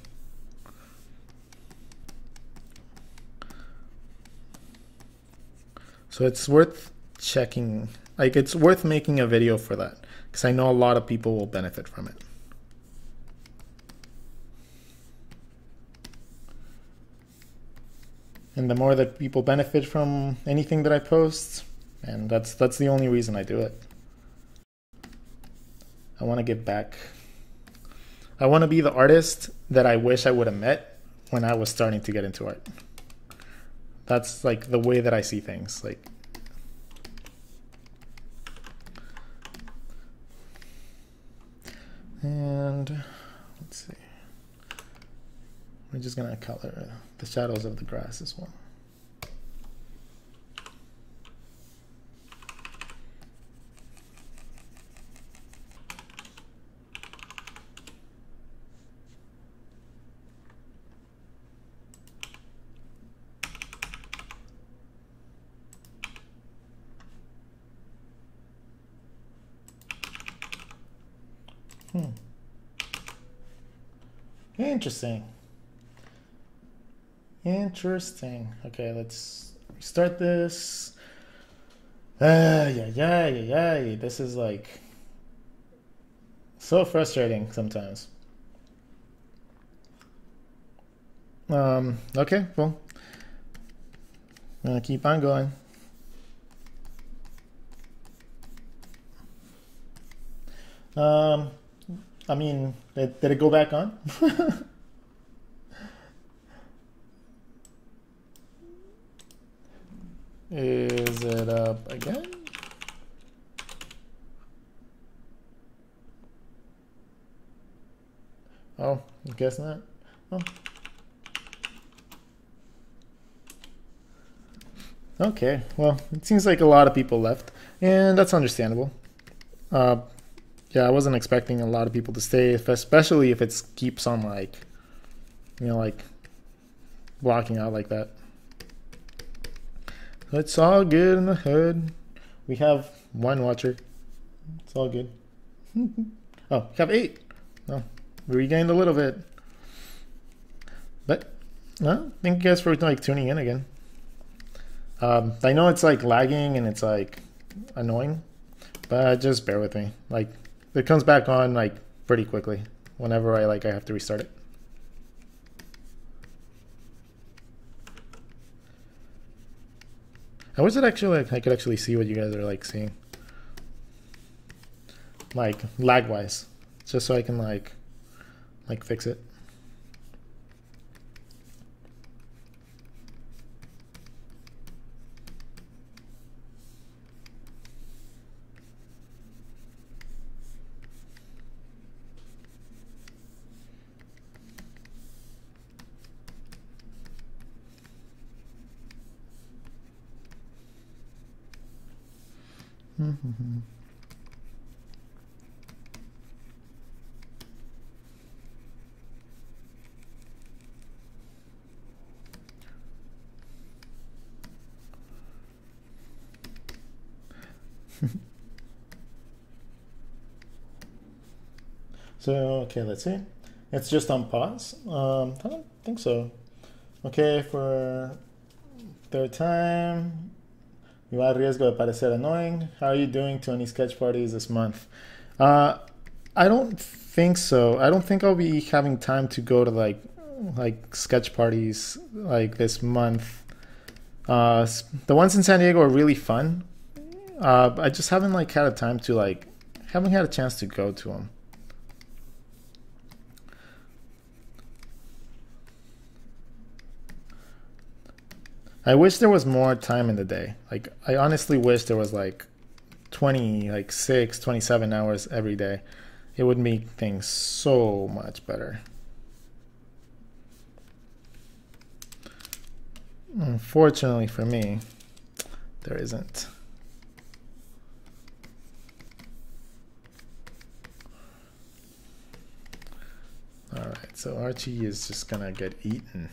Speaker 1: So it's worth checking, like it's worth making a video for that, because I know a lot of people will benefit from it. And the more that people benefit from anything that I post, and that's the only reason I do it. I want to give back. I want to be the artist that I wish I would have met when I was starting to get into art. That's like the way that I see things. Like, and let's see. We're just gonna color the shadows of the grass as well. Interesting. Interesting. Okay, let's restart this. Yeah. This is like so frustrating sometimes. Okay, well, I'm gonna keep on going. I mean, did it go back on? Is it up again? Oh, I guess not. Oh, Okay, well, it seems like a lot of people left, and that's understandable. Uh, yeah, I wasn't expecting a lot of people to stay, especially if it keeps on like, like walking out like that. So it's all good in the hood. We have one watcher. It's all good. Oh, we have 8. Oh, we regained a little bit. But, no, thank you guys for like tuning in again. I know it's like lagging and it's like annoying, but just bear with me. Like, it comes back on like pretty quickly whenever I have to restart it. I wish that actually I could actually see what you guys are like seeing, like lag wise, just so I can like fix it. So, okay, let's see. It's just on pause. I don't think so. Okay, for third time. You hay riesgo de parecer annoying. How are you doing to any sketch parties this month? I don't think so. I don't think I'll be having time to go to like sketch parties like this month. The ones in San Diego are really fun. I just haven't had a time to haven't had a chance to go to them. I wish there was more time in the day. I honestly wish there was 26, 27 hours every day. It would make things so much better. Unfortunately for me, there isn't. Alright, so Archie is just gonna get eaten.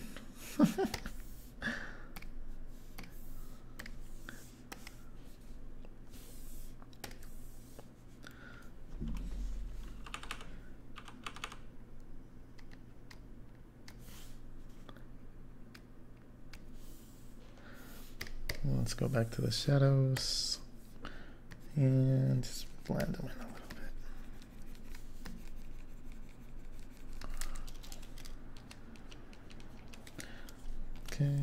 Speaker 1: Let's go back to the shadows and just blend them in a little bit. Okay.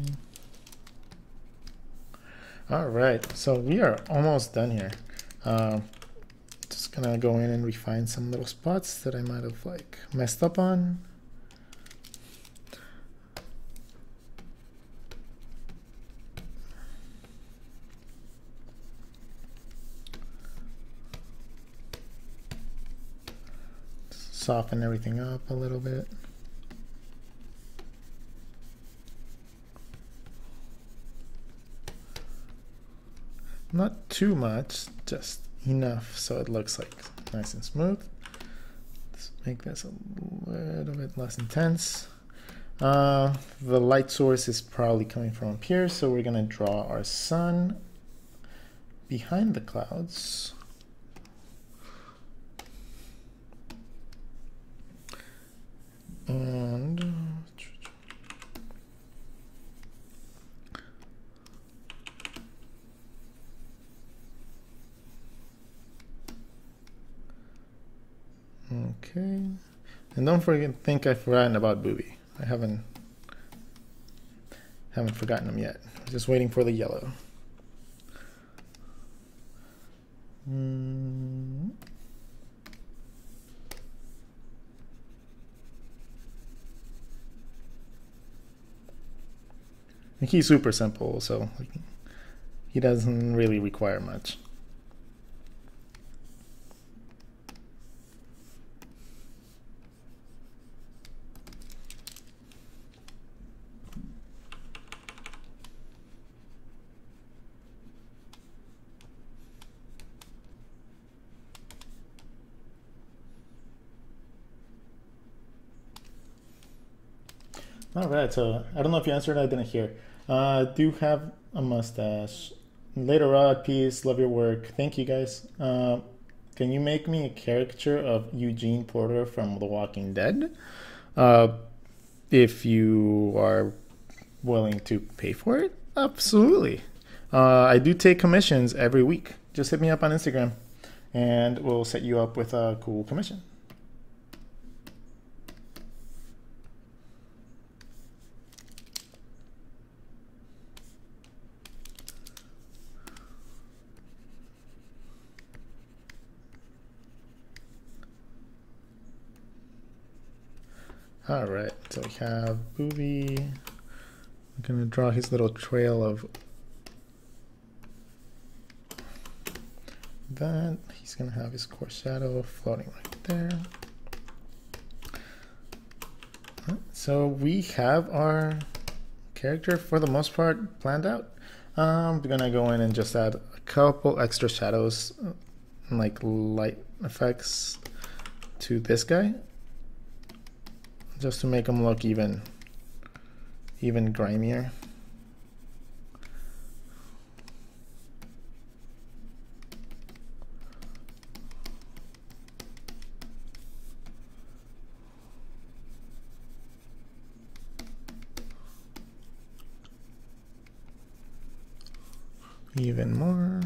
Speaker 1: All right, so we are almost done here. Just gonna go in and refine some little spots that I might have messed up on. Soften everything up a little bit. Not too much, just enough so it looks nice and smooth. Let's make this a little bit less intense. The light source is probably coming from up here, so we're gonna draw our sun behind the clouds. And okay, and don't think I've forgotten about Booby. I haven't forgotten him yet. Just waiting for the yellow. He's super simple, so he doesn't really require much. All right, so I don't know if you answered, I didn't hear. Do have a mustache. Later on, peace, love your work. Thank you guys. Can you make me a caricature of Eugene Porter from The Walking Dead? Uh, if you are willing to pay for it, absolutely. I do take commissions every week. Just hit me up on Instagram and we'll set you up with a cool commission. All right, so we have Booby. I'm gonna draw his little trail of that. He's gonna have his core shadow floating right there. So we have our character for the most part planned out. We're gonna go in and just add a couple extra shadows, like light effects to this guy, just to make him look even grimier. Even more.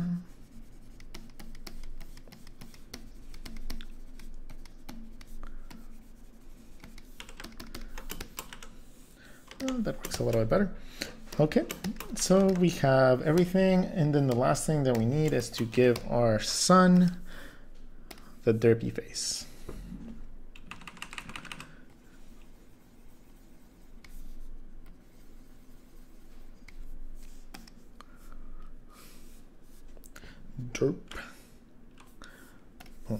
Speaker 1: Oh, that works a little bit better. Okay, so we have everything, and then the last thing that we need is to give our sun the derpy face. Derp. Oh.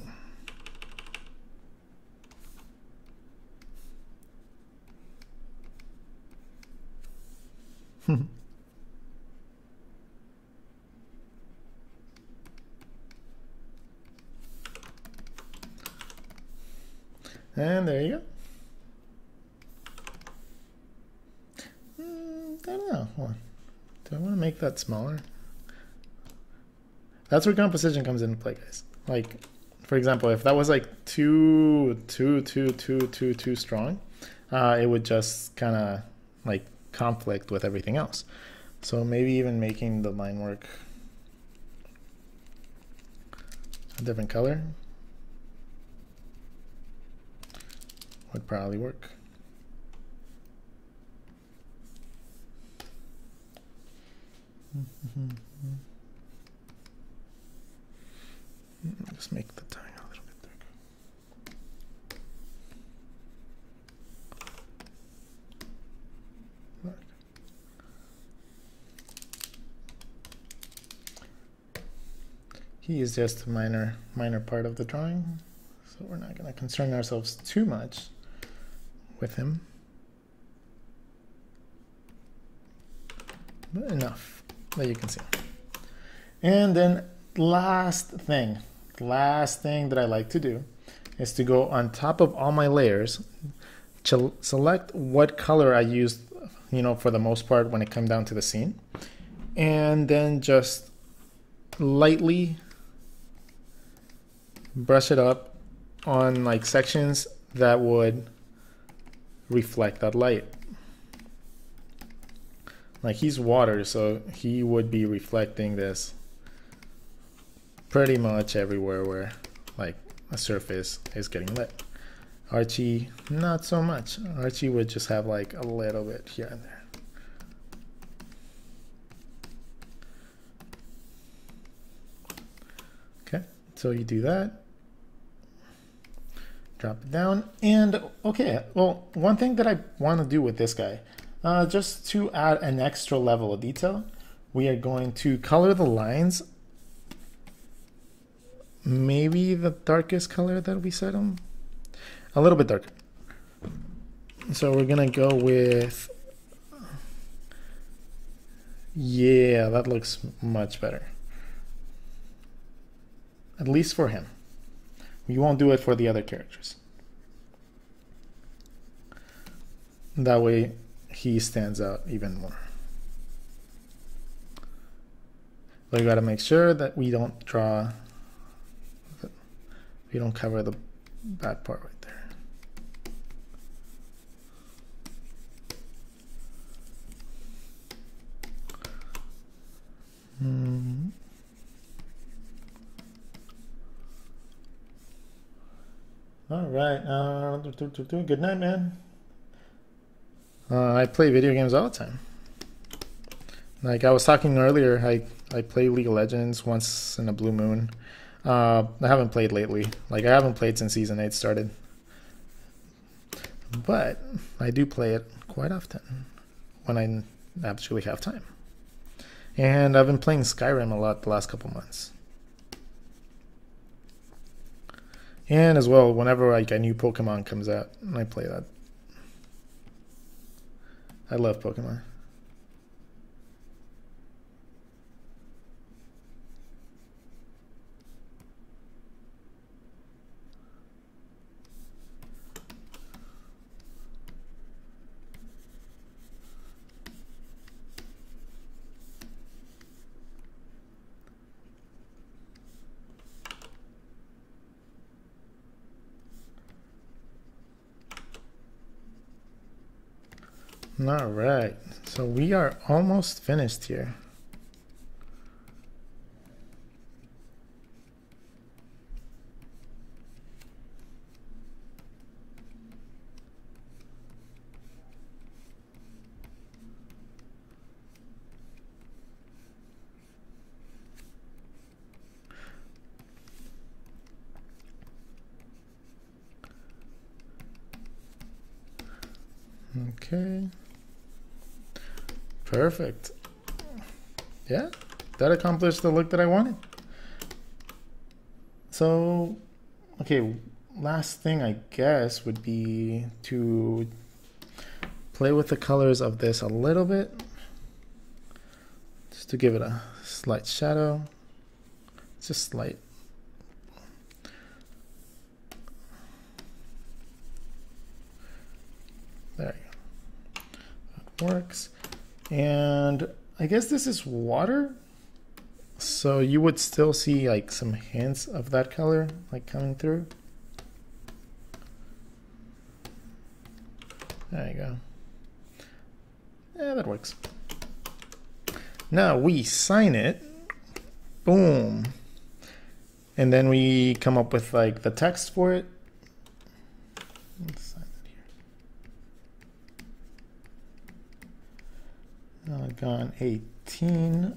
Speaker 1: And there you go. I don't know. Hold on. Do I want to make that smaller? That's where composition comes into play, guys. Like, for example, if that was like too strong, it would just kind of like conflict with everything else. So maybe even making the line work a different color would probably work. Just make the tag a little bit darker. He is just a minor part of the drawing, so we're not going to concern ourselves too much with him. But enough that you can see. And then last thing that I like to do is to go on top of all my layers, select what color I used, for the most part when it comes down to the scene, and then just lightly brush it up on like sections that would reflect that light. Like he's water, so he would be reflecting this pretty much everywhere where like a surface is getting lit. Archie, not so much. Archie would just have like a little bit here and there. Okay, so you do that. Drop it down. And okay, well, one thing that I want to do with this guy, just to add an extra level of detail, we are going to color the lines. Maybe the darkest color that we set them, a little bit darker. So we're gonna go with, yeah, that looks much better. At least for him. We won't do it for the other characters. That way he stands out even more. But we gotta make sure that we don't cover the bad part right there. All right. Good night, man. I play video games all the time. Like I was talking earlier, I play League of Legends once in a blue moon. I haven't played lately. Like I haven't played since Season 8 started. But I do play it quite often when I actually have time. And I've been playing Skyrim a lot the last couple months. And as well, whenever like a new Pokemon comes out, I play that. I love Pokemon. All right, so we are almost finished here. Okay. Perfect. Yeah, that accomplished the look that I wanted. So, okay, last thing I guess would be to play with the colors of this a little bit. Just to give it a slight shadow. Just slight. There you go. That works. And I guess this is water, so you would still see like some hints of that color like coming through. There you go. Yeah, that works. Now we sign it. Boom. And then we come up with like the text for it. Let's sign it here. Rodgon 18.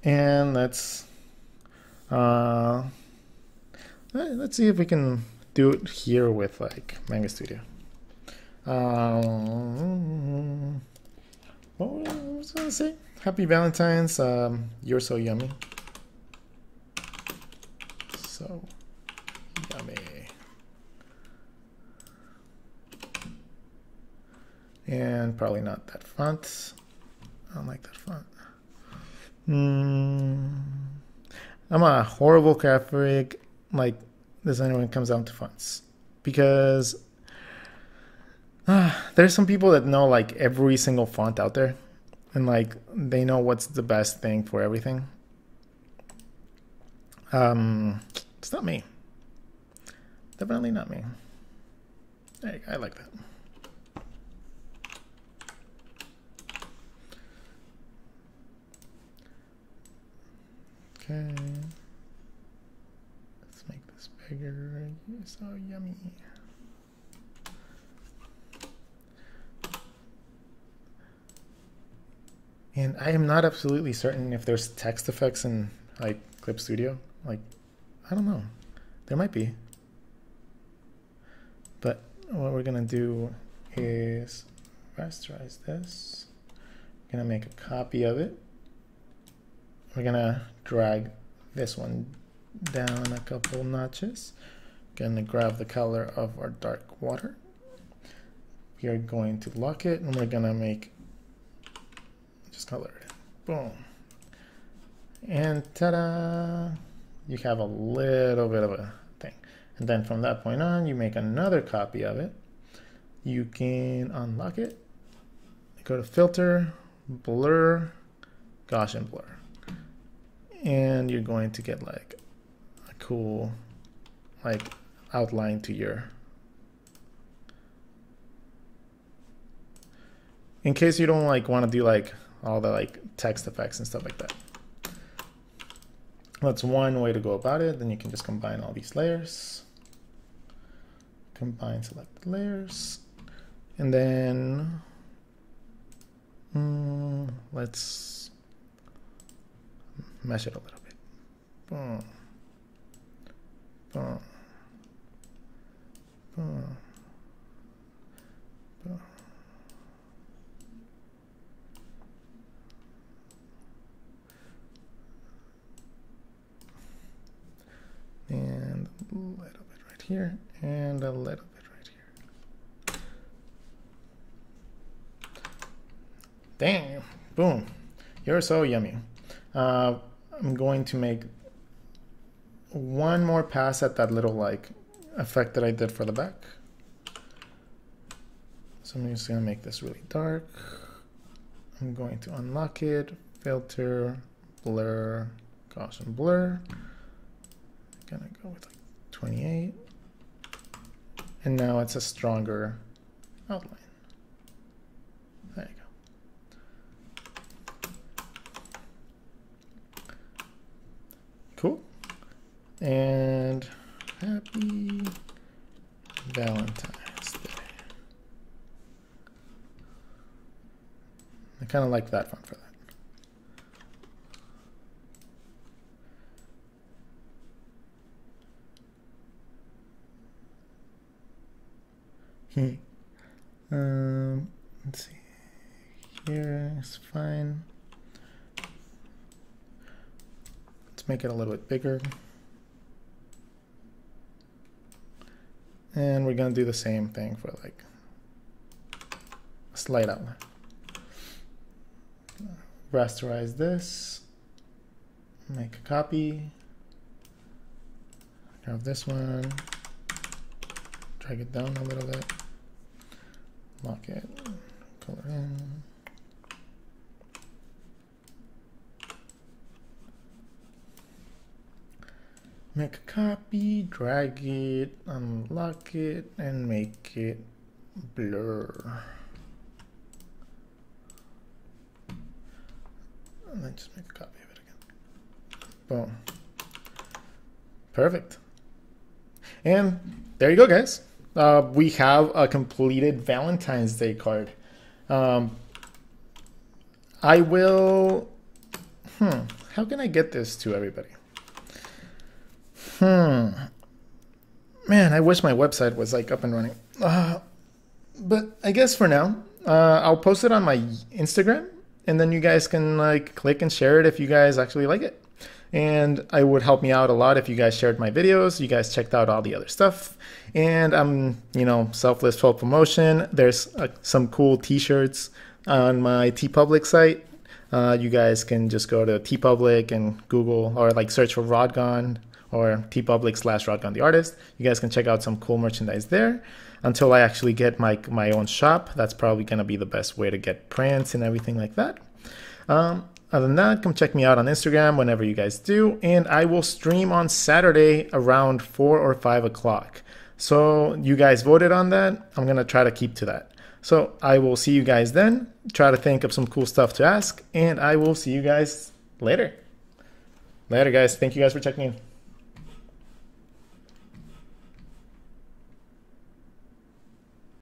Speaker 1: And let's see if we can do it here with like Manga Studio. What was I gonna say? Happy Valentines. You're so yummy. So yummy. And probably not that font. I don't like that font. I'm a horrible graphic like designer when it comes down to fonts, because there's some people that know like every single font out there, and like they know what's the best thing for everything. It's not me. Definitely not me. Hey, I like that. Okay. Let's make this bigger. You're so yummy. And I am not absolutely certain if there's text effects in like Clip Studio. Like, I don't know. There might be. But what we're gonna do is rasterize this. We're gonna make a copy of it. We're gonna drag this one down a couple notches. Gonna grab the color of our dark water. We are going to lock it, and we're gonna make just color it. Boom. And ta-da! You have a little bit of a thing. And then from that point on, you make another copy of it. You can unlock it, go to filter, blur, Gaussian blur. And you're going to get like a cool like outline to your, in case you don't like want to do like all the like text effects and stuff like that. That's one way to go about it. Then you can just combine all these layers. Combine selected layers. And then let's mesh it a little bit. Boom. Boom. Boom. Boom. And a little bit right here, and a little bit right here. Damn, boom. You're so yummy. I'm going to make one more pass at that little like effect that I did for the back. So I'm just gonna make this really dark. I'm going to unlock it, filter, blur, Gaussian blur. Gonna go with like 28. And now it's a stronger outline. There you go. Cool. And happy Valentine's Day. I kind of like that font for that. Let's see. Here is fine. Let's make it a little bit bigger. And we're gonna do the same thing for like a slight outline. Rasterize this. Make a copy. Grab this one. Drag it down a little bit. Lock it. Color in. Make a copy, drag it, unlock it, and make it blur. And then just make a copy of it again. Boom. Perfect. And there you go, guys. We have a completed Valentine's Day card. I will... how can I get this to everybody? Man, I wish my website was like up and running. But I guess for now, I'll post it on my Instagram, and then you guys can like click and share it if you guys actually like it. And it would help me out a lot if you guys shared my videos, you guys checked out all the other stuff. And you know, selfless full promotion. There's some cool t-shirts on my TeePublic site. You guys can just go to TeePublic and Google or like search for Rodgon or TeePublic/Rodgon the artist. You guys can check out some cool merchandise there. Until I actually get my own shop, that's probably gonna be the best way to get prints and everything like that. Other than that, come check me out on Instagram whenever you guys do, and I will stream on Saturday around 4 or 5 o'clock. So you guys voted on that. I'm gonna try to keep to that. So I will see you guys then. Try to think of some cool stuff to ask, and I will see you guys later. Later, guys. Thank you guys for checking in.